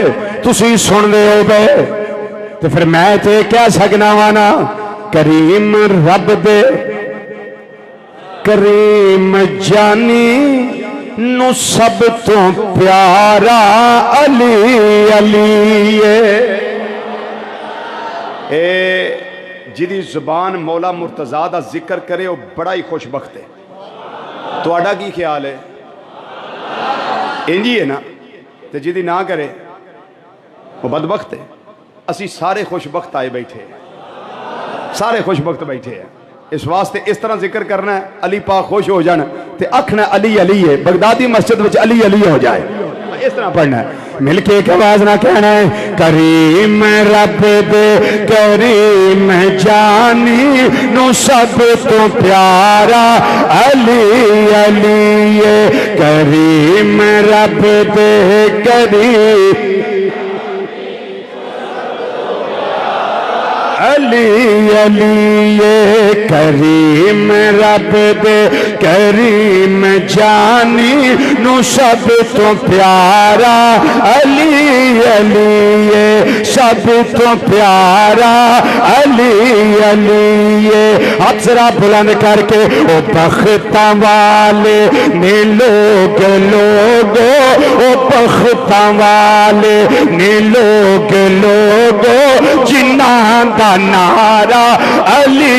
تسی سن دے ہو پے تے پھر میں تے کہہ سکنا وانا کریم رب دے کریم جانی نو سب تو پیارا علی علی اے جدی زبان مولا مرتضیٰ دا ذکر کرے وہ بڑا ہی خوش بخت ہے. تو اڈا کی خیال ہے انجی ہے نا تے جدی نہ کرے وہ بدبخت ہے. اسی سارے خوش بخت آئے بیٹھے ہیں سارے خوش بخت بیٹھے ہیں. اس واسطے اس طرح ذکر کرنا ہے علی پاک خوش ہو جانا تے اکھنا علی علی ہے بغدادی مسجد وچ علی علی ہو جائے. اس طرح پڑھنا ہے مل کے ایک آواز نہ کہنا ہے کریم رب دے کریم جانی نو سب تو پیارا علی علی کریم رب دے کریم علی علی کریم رب دے کریم جانی نو سب تو پیارا علی علی سب تو پیارا علی علی. ہاتھ ذرا بلند کر کے او بختاں والے نے لوگ لوگو او بختاں والے نے لوگ لوگو جنہاں دا نعرہ علی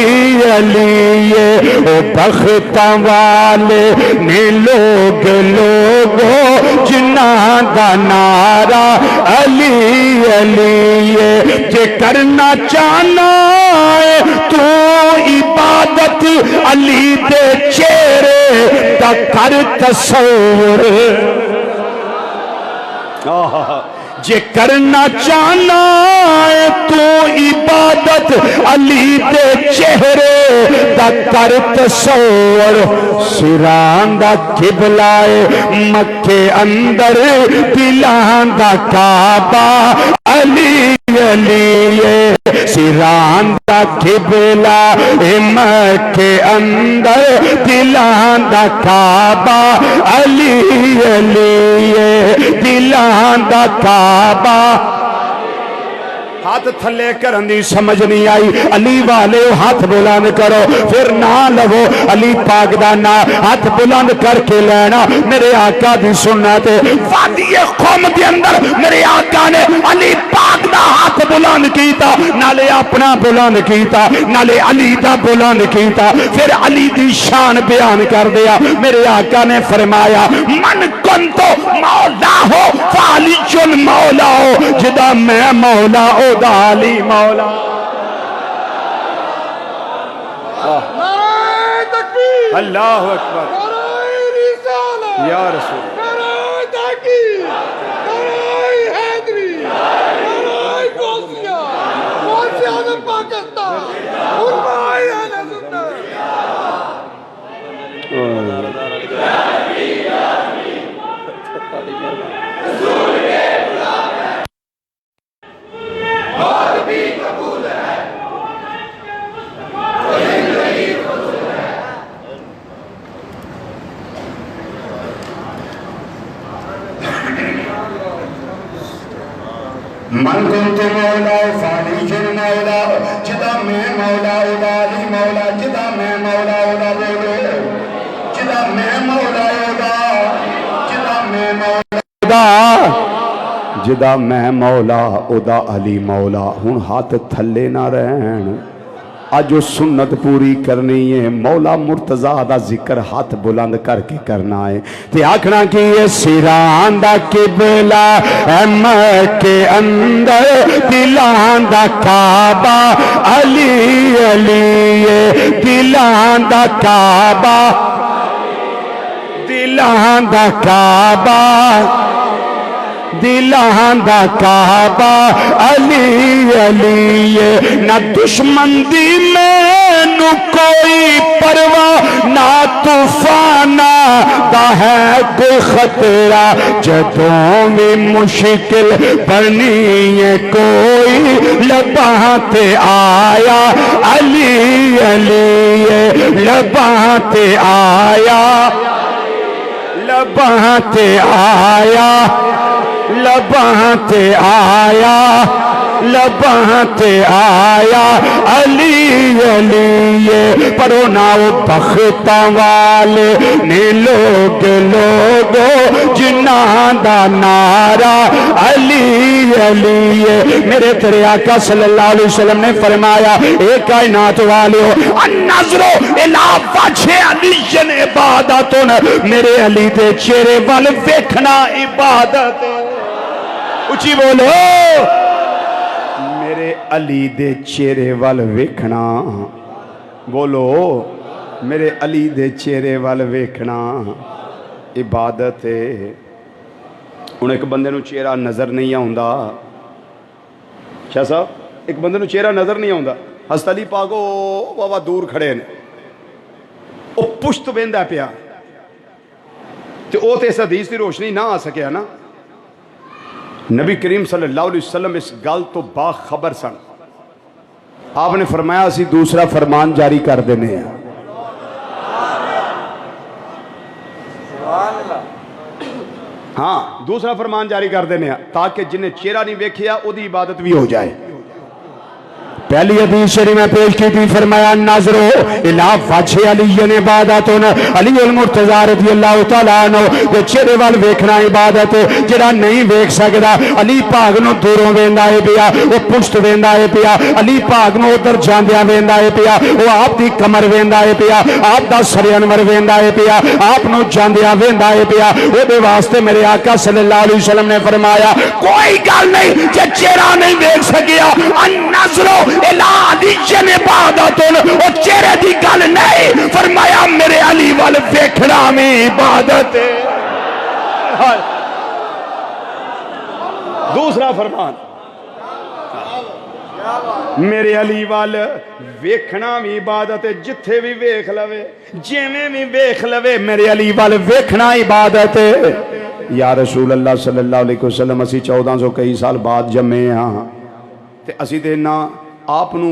علی او بختاں والے نے لوگ لوگو جنہاں دا نعرہ علی علی. جے کرنا چاہنا ہے تو عبادت علی دے چہرے دا کر تصور. جے کرنا چاہنا ہے تو عبادت علی دے چہرے دا کر تصور. سران دا قبلہ مکے اندر دلان دا کعبہ علی علی سران دا قبلہ مکے اندر دلان دا کعبہ علی علی دلان دا کعبہ. ہاتھ تھلے کرن دی سمجھ نہیں آئی، علی والے ہاتھ بلند کرو، پھر نہ لو علی پاک دا نا ہاتھ بلند کر کے لینا میرے آقا دی سنت ہے۔ وادی قوم دے اندر میرے آقا نے علی پاک دا ہاتھ بلند کیتا، نالے اپنا بلند کیتا، نالے علی دا بلند کیتا، پھر علی دی شان بیان کر دیا۔ میرے آقا نے فرمایا من کنتو مولا ہو فعلی جن مولا ہو، جدا میں مولا او دا علی مولا۔ اللہ اکبر یا رسول من کنت مولا فعلی جن مولا، جدا میں مولا اولا علی مولا، جدا میں مولا اولا بولو، جدا میں مولا اولا، جدا میں مولا اولا، جدا میں مولا اولا علی مولا۔ ہن ہاتھ تھلے نہ رہن، اج سنت پوری کرنی ہے، مولا مرتضیٰ دا ذکر ہاتھ بلند کر کے کرنا ہے تے آکھنا کہ یہ سیران دا قبلہ ہے مکے اندر، دلان دا کعبہ علی علی، دلان دا کعبہ، دلان دا کعبہ، دلان دا کعبہ علی علی، نہ دشمن دی میں نو کوئی پرواہ، نہ طوفانہ دا ہے کوئی خطرہ، جدوں میں مشکل بنی ہے کوئی لباں تے آیا علی علی، لباں تے آیا، لباں تے آیا، لباں تے آیا، لباں تے آیا علی علی، پڑھو ناؤ بختاں والے نے لوگ لوگو جنہاں دا نعرہ علی علی۔ میرے تیرے آقا صلی اللہ علیہ وسلم نے فرمایا اے کائنات والے النظر الی وجہ علی عبادت، میرے علی دے چہرے وال ویکھنا عبادت۔ اچھی بولو میرے علی دے چہرے وال ویکھنا، بولو میرے علی دے چہرے وال ویکھنا عبادت ہے۔ ہن ایک بندے نو چہرہ نظر نہیں آوندا، شاہ صاحب ایک بندے نو چہرہ نظر نہیں آوندا، حضرت علی پاک او بابا دور کھڑے نے، او پشت ویندا پیا تے او تے اس حدیث دی روشنی نہ آ سکیا نا۔ نبی کریم صلی اللہ علیہ وسلم اس گل تو باخبر سن، آپ نے فرمایا اسی دوسرا فرمان جاری کر دینے ہیں، ہاں دوسرا فرمان جاری کر دینے ہیں تاکہ جنہیں چہرہ نہیں ویکھیا او دی عبادت بھی ہو جائے۔ پہلی حدیث شریف میں پیش کی تھی، فرمایا نظرو الی وجہ علی عبادت، علی المرتضیٰ رضی اللہ تعالیٰ عنہ جو چہرے وال ویکھنا عبادت، جڑا نہیں ویکھ سکدا علی پاک نو دوروں ویندا ہے پیا، وہ پشت ویندا ہے پیا، علی پاک نو ادھر جاندیاں ویندا ہے پیا، وہ آپ دی کمر ویندا ہے پیا، آپ دا سر انور ویندا ہے پیا، آپ نو جاندیاں ویندا ہے پیا، او دے واسطے میرے آقا صلی اللہ علیہ وسلم نے فرمایا کوئی گل نہیں جے چہرہ نہیں ویکھ سکیا، النظرو علی عبادت، او چہرے دی گل نہیں، فرمایا میرے علی وال ویکھنا میں عبادت ہے۔ دوسرا فرمان میرے علی وال ویکھنا بھی عبادت ہے، جتھے بھی ویکھ لوے جیویں بھی ویکھ لوے میرے علی وال ویکھنا عبادت ہے۔ یا رسول اللہ صلی اللہ علیہ وسلم اسی 1400 کئی سال بعد جمعے ہاں تے اسی تے نہ آپ نو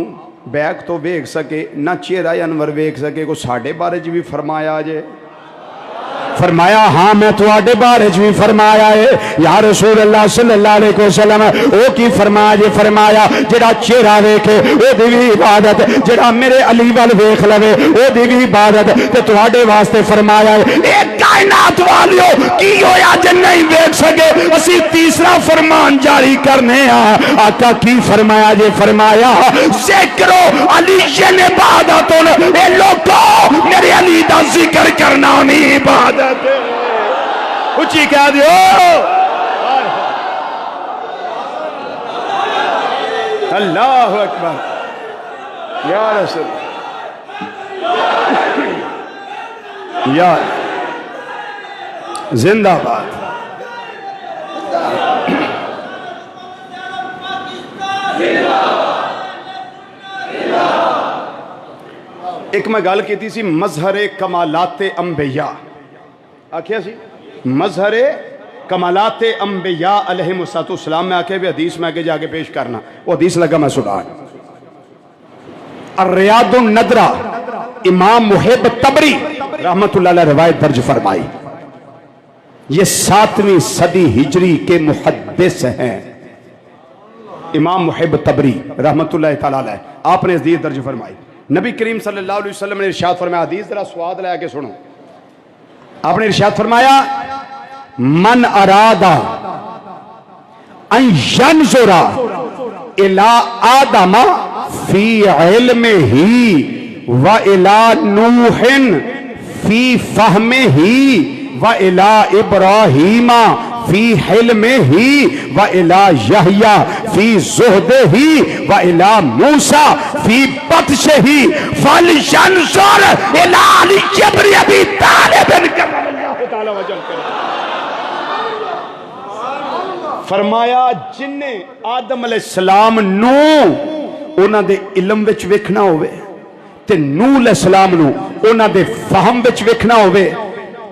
بیک تو ویکھ سکے نہ چہرہ انور ویکھ سکے، کو ساڑھے بارے جی بھی فرمایا جے، فرمایا ہاں میں تواڈے بارے بھی فرمایا ہے یا رسول اللہ صلی اللہ علیہ وسلم او کی فرمایا جے فرمایا جڑا چہرہ ویکھے او دی بھی عبادت جڑا میرے علی وال ویکھ لوے او دی بھی عبادت تے تواڈے واسطے فرمایا ہے اے کائنات والیو کی ہویا جے نہیں ویکھ سکے اسی تیسرا فرمان جاری کرنے آقا کی فرمایا جے فرمایا ذکرو علی نے عبادتن اے لوگو میرے علی دا ذکر کرنا نہیں عبادت ہے اچھی کہہ دیو اللہ اکبر یا رسول یا زندہ باد ایک میں گل کیتی سی مظہر کمالات انبیاء آکھیا سی مظہر کمالات انبیاء علیہ السلام میں آکھے بھی حدیث میں آگے جا کے پیش کرنا وہ حدیث لگا میں سنان الریاض الندرہ امام محب تبری رحمت اللہ علیہ روایت درج فرمائی یہ 7ویں صدی ہجری کے محدث ہیں امام محب تبری رحمت اللہ تعالیٰ علیہ آپ نے حدیث درج فرمائی نبی کریم صلی اللہ علیہ وسلم نے ارشاد فرمایا حدیث ذرا سواد لے کے سنو آپ نے ارشاد فرمایا من ارادہ ان ینظر الى آدم فی علمہ و الى نوح فی فہمہ و الى ابراہیم فی حلمہ و الى یحییٰ فی زہدہ و الى موسیٰ فی بطشہ فلینظر الى علی بن ابی طالب کرم اللہ تعالی وجل کرم فرمایا جن نے آدم علیہ السلام نو انہاں دے علم وچ ویکھنا ہوئے تے نوح علیہ السلام نو انہاں دے فہم وچ ویکھنا ہوئے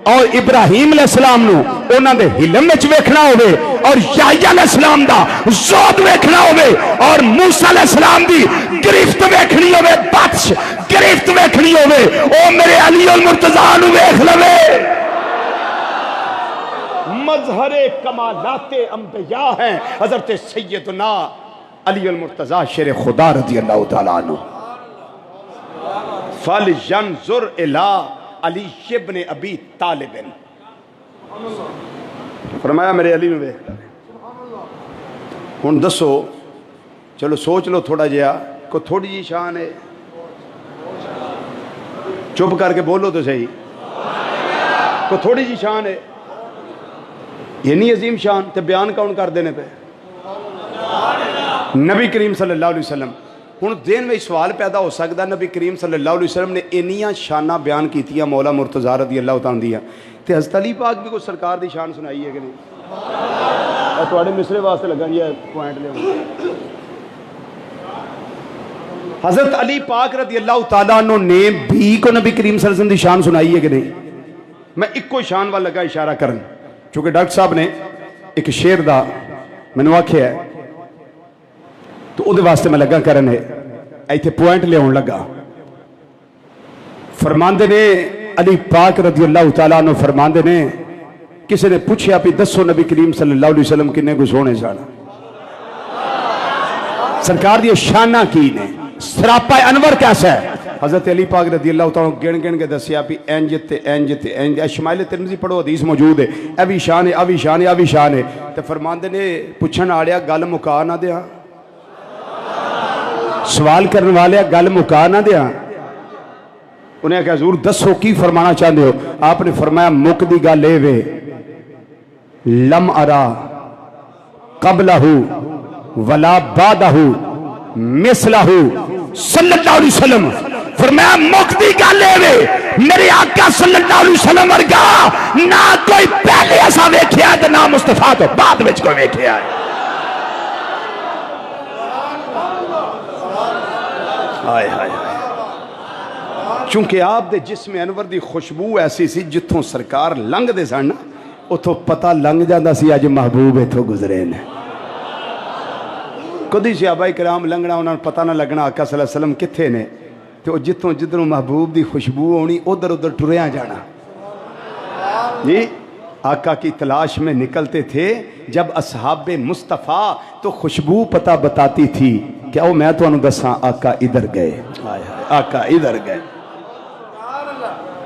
اور ابراہیم علیہ السلام نو انہاں دے علم وچ ویکھنا ہوئے اور یحییٰ علیہ السلام دا زہد ویکھنا ہوئے اور موسیٰ علیہ السلام دی گرفت ویکھنی ہوئے بطش گرفت ویکھنی ہوئے او میرے علی المرتضیٰ نو ویکھ لوے مظہر کمالات انبیاء ہیں حضرت سیدنا علی المرتضیٰ شیر خدا رضی اللہ تعالیٰ عنہ فَلْيَنْظُرْ إِلَىٰ علی ابن ابی طالب فرمایا میرے علی میں ویکھ ہن دسو چلو سوچ لو تھوڑا جہا کو تھوڑی جی شان ہے چپ کر کے بولو تو صحیح کو تھوڑی جی شان ہے یہ نہیں عظیم شان تے بیان کون کر دینے پہ نبی کریم صلی اللہ علیہ وسلم ہن دین میں سوال پیدا ہو سکتا نبی کریم صلی اللہ علیہ وسلم نے انیاں شانہ بیان کیتیاں مولا مرتضیٰ رضی اللہ تعالیٰ دیا تے حضرت علی پاک بھی کوئی سرکار دی شان سنائی ہے کہ نہیں اور تواڈے مصرے واسطے لگا جی پوائنٹ لے حضرت علی پاک رضی اللہ تعالیٰ عنہ نے بھی کو نبی کریم صلی اللہ علیہ وسلم دی شان سنائی ہے کہ نہیں میں ایک کوئی شان والا لگا اشارہ کرن چونکہ ڈاکٹر صاحب نے ایک شیر دا میں نے آکھیا ہے تو او دے واسطے میں لگا کرن ہے ایتھے پوائنٹ لے ہون لگا فرماندے نے علی پاک رضی اللہ تعالیٰ عنہ فرماندے نے کسی نے پوچھیا بھی دسو نبی کریم صلی اللہ علیہ وسلم کنے کو سونے جانا سرکار دی شانہ کی نے سراپا انور کیسا ہے حضرت علی پاک رضی اللہ تعالیٰ گن گن کے دسیا بھی اینجتے اینجتے اینجتے شمائل ترمذی پڑھو حدیث موجود ہے ابھی شان ہے ابھی شان ہے ابھی شان ہے تو فرماندے نے پوچھن آڑیا گل مکا نہ دیا سوال کرنے والے گل مکا نہ دیا انہیں کہا حضور دسو کی فرمانا چاہتے ہو آپ نے فرمایا مک دی گل لے وے لم ارا قبلہ ولا بعدہ مثلہ صلی اللہ علیہ وسلم فرمایا مک دی گل لے وے میرے آقا صلی اللہ علیہ وسلم ورگا نہ کوئی پہلے ایسا ویکھیا ہے نہ مصطفیٰ تو بعد وچ کوئی ویکھیا ہے آئے آئے چونکہ آپ دے جسم انور دی خوشبو ایسی سی جتھوں سرکار لنگ دے سن اتھوں پتہ لنگ جاندہ سی آج محبوب اتھوں گزرے نے کدی صحابہ کرام لنگنا انہوں نے پتہ نہ لگنا آقا صلی اللہ علیہ وسلم کتھے نے تو جتھوں جدھروں محبوب دی خوشبو ہونی ادھر ادھر ٹریاں جانا جی آقا کی تلاش میں نکلتے تھے جب اصحاب مصطفیٰ تو خوشبو پتہ بتاتی تھی کہ او میں تو انہوں دساں آقا ادھر گئے، آقا ادھر گئے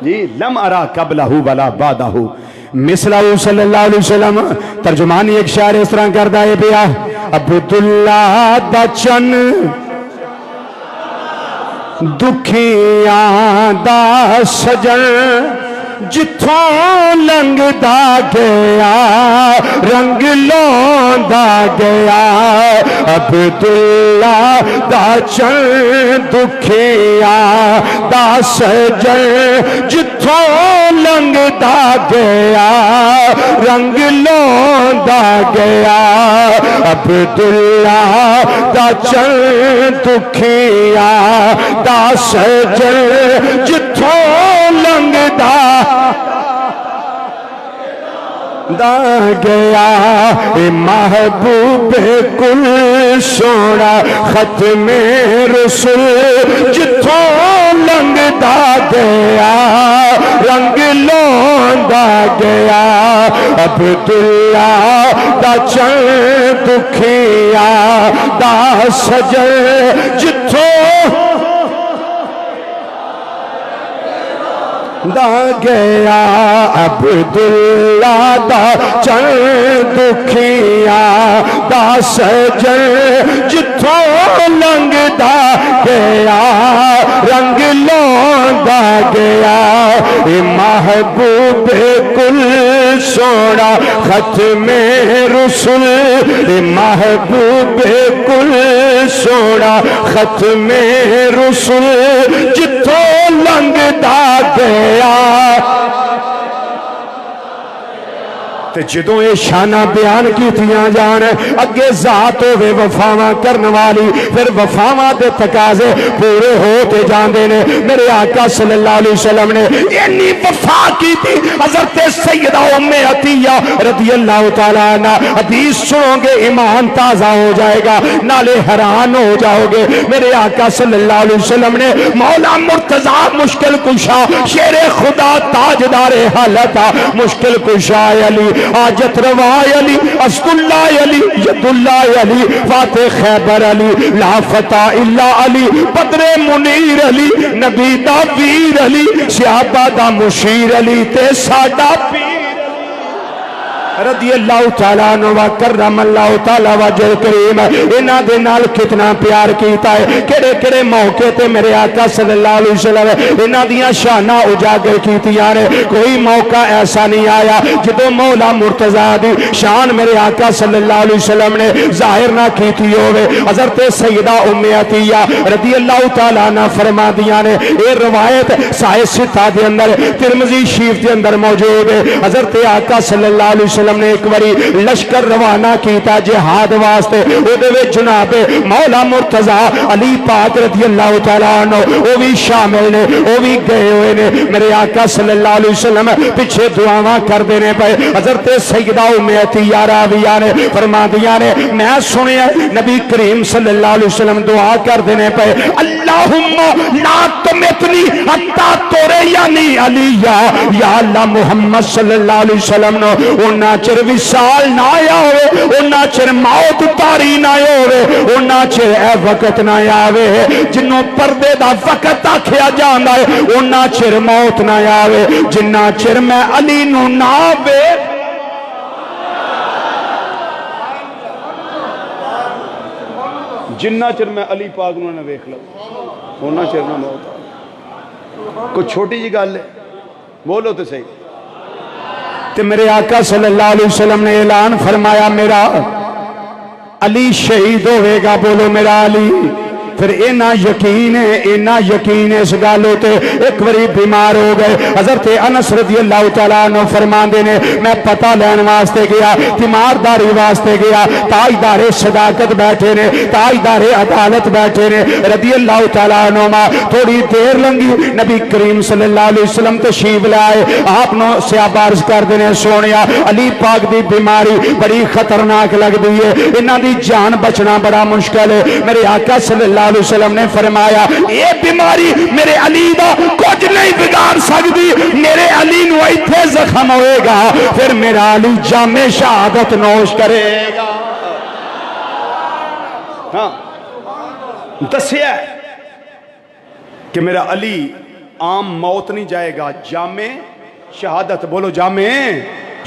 جی لم ارا قبلہ ولا بعدہ مثلہ صلی اللہ علیہ وسلم۔ ترجمانی ایک شعر اس طرح کردہ ہے بیا عبداللہ دا چن دکھیاں دا سجن جتھوں لنگ دا گیا رنگ لوندا گیا عبداللہ دا چن دکھیاں دا سجن جتھوں لنگ دا گیا رنگ لوندا گیا عبداللہ دا چن دکھیاں دا سجن جتھوں لنگ دا گیا محبوب کل سونا ختم رسول جتھوں لنگ دا گیا رنگ لوندا گیا عبداللہ دا چن دکھیاں دا سجن جتھوں دا گیا عبداللہ دا چن دکھیاں دا سجن جتھوں لنگ دا گیا رنگ لوندا گیا محبوب کل سونا ختم رسول محبوب کل سونا ختم رسول جتھوں لنگ دا گیا تے جدوں یہ شانہ بیان کیتیاں جان اگے ذات ہوے وفاواں کرن والی پھر وفاواں دے تقاضے پورے ہوتے جاندے نے۔ میرے آقا صلی اللہ علیہ وسلم نے اتنی وفا کی تھی حضرت سیدہ ام عطیہ رضی اللہ تعالیٰ عنہ حدیث سنو گے ایمان تازہ ہو جائے گا نالے حیران ہو جاؤ گے۔ میرے آقا صلی اللہ علیہ وسلم نے مولا مرتضیٰ مشکل کشا شیر خدا تاجدار حالت مشکل کشا علی حاجت روا علی اسد اللہ علی ید اللہ علی فاتح خیبر علی لا فتح اللہ علی بدر منیر علی نبی دا ویر علی صحابہ دا مشیر علی تے ساڈا پیر رضی اللہ تعالیٰ عنہ و کرم اللہ تعالیٰ وجہ کریم۔ انہاں دے نال کتنا پیار کیتا ہے، کڑے کڑے موقع تے میرے آقا صلی اللہ علیہ وسلم انہاں دیاں شانہ اجاگر کیتیاں نے۔ کوئی موقع ایسا نہیں آیا جدو مولا مرتضیٰ دی شان میرے آقا صلی اللہ علیہ وسلم نے ظاہر نہ کیتی ہوئے۔ حضرت سیدہ ام عطیہ رضی اللہ تعالیٰ عنہ فرما دیاں نے، اے روایت صحیح ستہ دے اندر ترمذی شریف دے اندر موجود ہے۔ حضرت آقا صلی اللہ علیہ وسلم نے ایک باری لشکر روانہ کیتا جہاد واسطے، او دے وچ جناب مولا مرتضیٰ علی پاک رضی اللہ تعالیٰ عنہ او بھی شامل نے، او بھی گئے ہوئے نے۔ میرے آقا صلی اللہ علیہ وسلم پیچھے دعاواں کر دینے پے۔ حضرت سیدہ ام عطیہ راویہ نے فرما دیا نے میں سنیا نبی کریم صلی اللہ علیہ وسلم دعا کر دینے پے اللہم لا تمتنی حتی تورینی علی یا اللہ محمد صلی اللہ علیہ وسلم نے انہاں چر وصال نہ آوے انہاں چر موت تاری نہ ہوے انہاں چر اے وقت نہ آوے جنوں پردے دا وقت آکھیا جاندا ہے انہاں چر موت نہ آوے جنہ چر میں علی نو نہ وے جنہ چر میں علی پاک نو نہ ویکھ لو انہاں چر نہ موت آوے۔ کوئی چھوٹی جی گل ہے بولو تو صحیح۔ تے میرے آقا صلی اللہ علیہ وسلم نے اعلان فرمایا میرا علی شہید ہوئے گا، بولو میرا علی۔ پھر اینا یقین ہے اس گالوں تے ایک بری بیمار ہو گئے۔ حضرت انس رضی اللہ تعالیٰ عنہ فرمان دینے میں پتہ لین واسطے گیا، تیمارداری واسطے گیا، تاجدار صداقت بیٹھے نے، تاجدار عدالت بیٹھے نے رضی اللہ تعالیٰ عنہ۔ تھوڑی دیر لنگی نبی کریم صلی اللہ علیہ وسلم تشریف لائے، آپ نو صحابہ عرض کر دینے سونیا علی پاک دی بیماری بڑی خطرناک لگ دی ہے، انہاں دی جان بچنا بڑا مشکل ہے۔ میرے آقا صلی اللہ علیہ وسلم نے فرمایا یہ بیماری میرے علی دا کچھ نہیں بگاڑ سکتی، میرے علی نو ایتھے زخم ہوئے گا پھر میرا علی جام شہادت نوش کرے گا. ہاں دسیا کہ میرا علی عام موت نہیں جائے گا، جام شہادت، بولو جام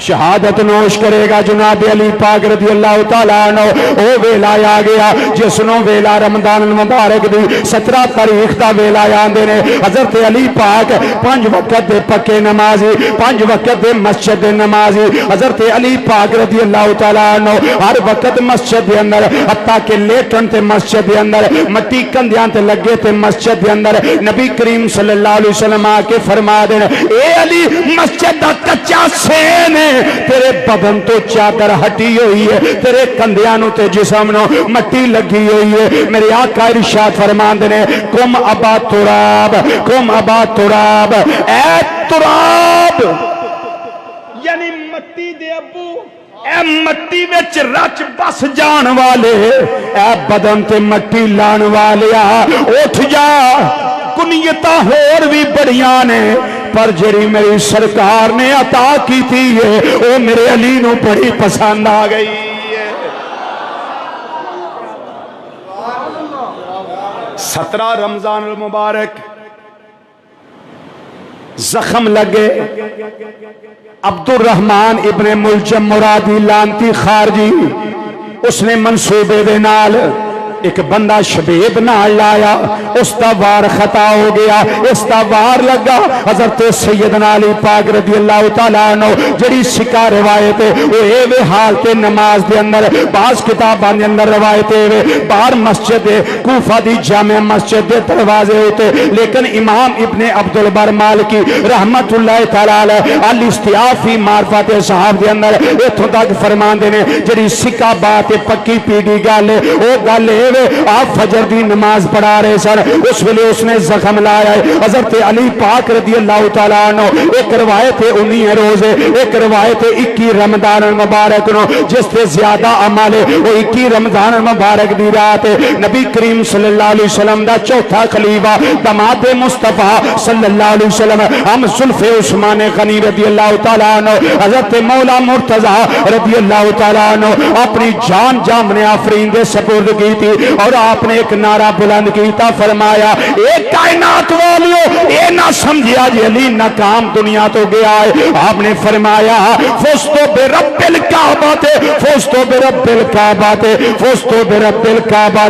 شہادت نوش کرے گا. جناب علی پاک رضی اللہ تعالیٰ عنہ او ویلا آ گیا جس نو ویلا رمضان المبارک دی 17 تاریخ دا ویلا آندے نے. حضرت علی پاک 5 وقت دے پکے نمازی، 5 وقت دے مسجد دے نمازی. حضرت علی پاک رضی اللہ تعالیٰ عنہ ہر وقت مسجد دے اندر، حتیٰ کہ لیٹن تے مسجد دے اندر، مٹی کندیاں تے لگے تے مسجد دے اندر. نبی کریم صلی اللہ علیہ وسلم آ کے فرما دین اے علی مسجد دا کچا سین تیرے بدن تو چادر ہٹی ہوئی ہے، تیرے کندیانوں تے جسم نو مٹی لگی ہوئی ہے. میرے آقا ارشاد فرماندے نے کم ابا تراب، کم ابا تراب، اے تراب یعنی مٹی دے ابو، اے مٹی وچ رچ بس جان والے، اے بدن تے مٹی لان والیا اٹھ جا. کنیتاں ہور بھی بڑیاں نے پر جڑی میری سرکار نے عطا کی تھی وہ میرے علی نو بڑی پسند آ گئی ہے. 17 رمضان المبارک زخم لگے. عبد الرحمن ابن ملجم مرادی لانتی خارجی اس نے منصوبے دے نال ایک بندہ شبیب نال لایا، اس دا وار خطا ہو گیا، اس دا وار لگا. حضرت سیدنا علی پاک رضی اللہ تعالیٰ عنہ جڑی سکا روایت ہے وہ اے وے حال تے نماز دے اندر بعض کتاباں دے اندر روایت ہے باہر مسجد کوفہ دی جامع مسجد دے دروازے ہوتے، لیکن امام ابن عبد البر مالکی رحمت اللہ تعالی الاستیافی معرفت صحاب دے اندر ایتھوں تک فرماندے نے جڑی سکا بات پکی پیڑی گل او گل آپ فجر دی نماز پڑھا رہے سن، اس ویلے اس نے زخم لایا ہے. حضرت علی پاک رضی اللہ تعالیٰ عنہ ایک روایت ہے 19 روزے، ایک روایت ہے 21 رمضان المبارک نو جس سے زیادہ عمل ہے وہ 21 رمضان المبارک دی رات ہے. نبی کریم صلی اللہ علیہ وسلم دا چوتھا خلیفہ داماد مصطفیٰ صلی اللہ علیہ وسلم ہم زلف عثمان غنی رضی اللہ تعالیٰ عنہ حضرت مولا مرتضی رضی اللہ تعالیٰ عنہ اپنی جان جامن آفرین دے سپرد کی تھی اور آپ نے ایک نعرہ بلند کیتا، فرمایا اے کائنات والیو اے نہ سمجھیا جی علی ناکام دنیا تو گیا ہے. آپ نے فرمایا فستو برب الکعبہ، فستو برب الکعبہ، فستو برب الکعبہ،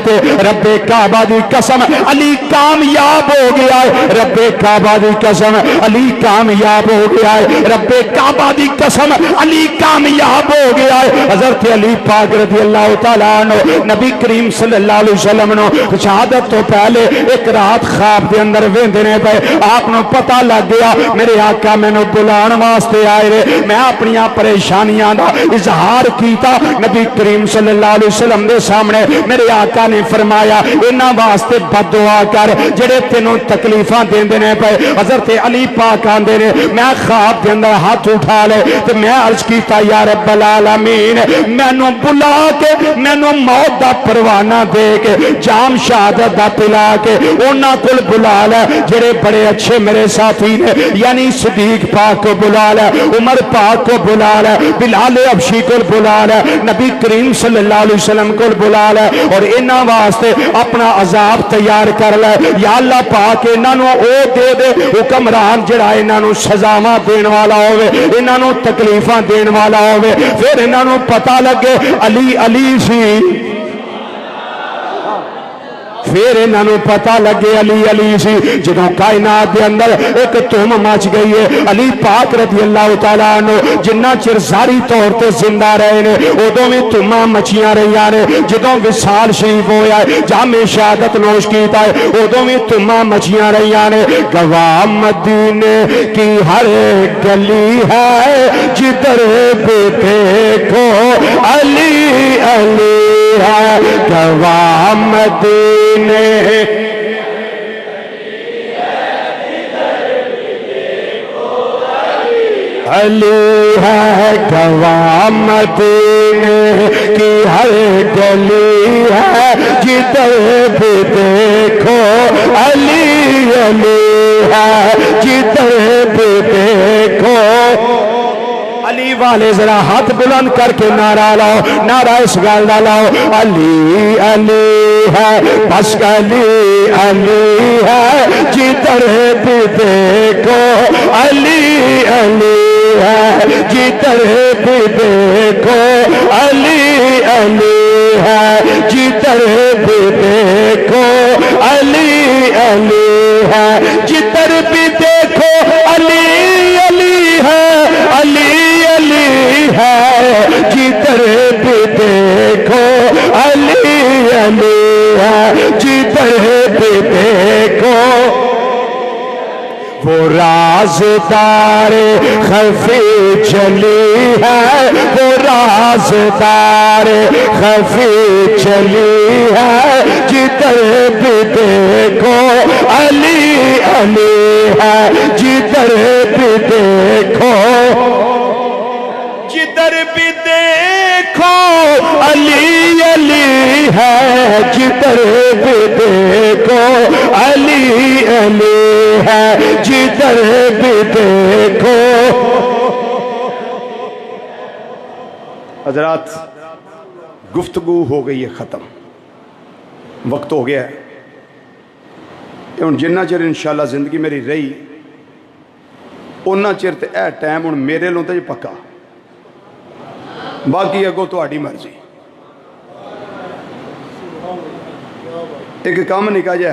رب کعبہ دی قسم علی کامیاب ہو گیا ہے، رب کعبہ دی قسم علی کامیاب ہو گیا ہے، رب کعبہ دی قسم علی کامیاب ہو گیا ہے. حضرت علی پاک رضی اللہ تعالیٰ عنہ نبی کریم صلی اللہ علیہ وسلم نو شہادت تو پہلے ایک رات خواب دے اندر ویندے نے پے، آپ نو پتہ لگ گیا میرے آقا میں نو بلان واسطے آئے رہے. میں اپنی پریشانیاں دا اظہار کیتا نبی کریم صلی اللہ علیہ وسلم دے سامنے. میرے آقا نے فرمایا انہاں واسطے بد دعا کر جڑے تینوں تکلیفاں دیندے نے پے. حضرت علی پاک آندے نے میں خواب دے اندر ہاتھ اٹھا لے تے میں عرض کیتا یا رب العالمین مینوں بلا کے مینوں موت دا پروانہ دے کے جام شہادت دا پلا کے اونا کل بلا لے جڑے بڑے اچھے میرے ساتھی نے، یعنی صدیق پاک کو بلا لے، عمر پاک کو بلا لے، بلال حبشی کو بلا لے، نبی کریم صلی اللہ علیہ وسلم کو بلا لے اور انہاں واسطے اپنا عذاب تیار کر لے. یا اللہ پاک انہاں نو او دے دے حکمران جڑا انہاں نو سزاواں دین والا ہوے، انہاں نو تکلیفاں دین والا ہوے، پھر انہاں نو پتہ لگے علی علی سی، پھر انہاں نو پتہ لگے علی علی سی. جدوں کائنات دے اندر ایک تہم مچ گئی ہے علی پاک رضی اللہ تعالیٰ عنہ جنہ چر ظاہری طور تے زندہ رہے نے ادوں بھی تہماں مچیاں رہیاں نے. جدوں وصال شریف ہویا ہے جامع شہادت نوش کیتا ہے ادوں بھی تہماں مچیاں رہیاں نے. گواہ مدینے کی ہر گلی ہے جدھر بھی دیکھو علی علی ہے. گواہ مدینے علی ہے، گواہ مدینے کی ہر گلی ہے جدھر بھی دیکھو علی علی ہے، جدھر بھی دیکھو والے ذرا ہاتھ بلند کر کے نعرہ لاؤ، نعرہ اس گل دا لاؤ، علی علی ہے بس علی علی ہے جدھر بھی دیکھو، علی علی ہے جدھر بھی دیکھو، علی علی ہے جدھر بھی دیکھو، علی علی ہے جدھر بھی دیکھو، علی علی ہے، علی علی ہے جدھر بھی دیکھو، علی علی ہے جدھر بھی دیکھو، وہ رازدار خفی چلی ہے، وہ رازدار خفی چلی ہے جدھر بھی دیکھو، علی علی ہے جدھر بھی دیکھو، جدھر بھی دیکھو، علی علی ہے جدھر بھی دیکھو، علی علی ہے جدھر بھی دیکھو۔ حضرات گفتگو ہو گئی ہے ختم، وقت ہو گیا ہے، ہن جنہ چر انشاءاللہ زندگی میری رہی اونا چر تے اے ٹائم ہن میرے لوں تے پکا، باقی اگوں تہاڈی مرضی۔ ایک کام نکا جا ہے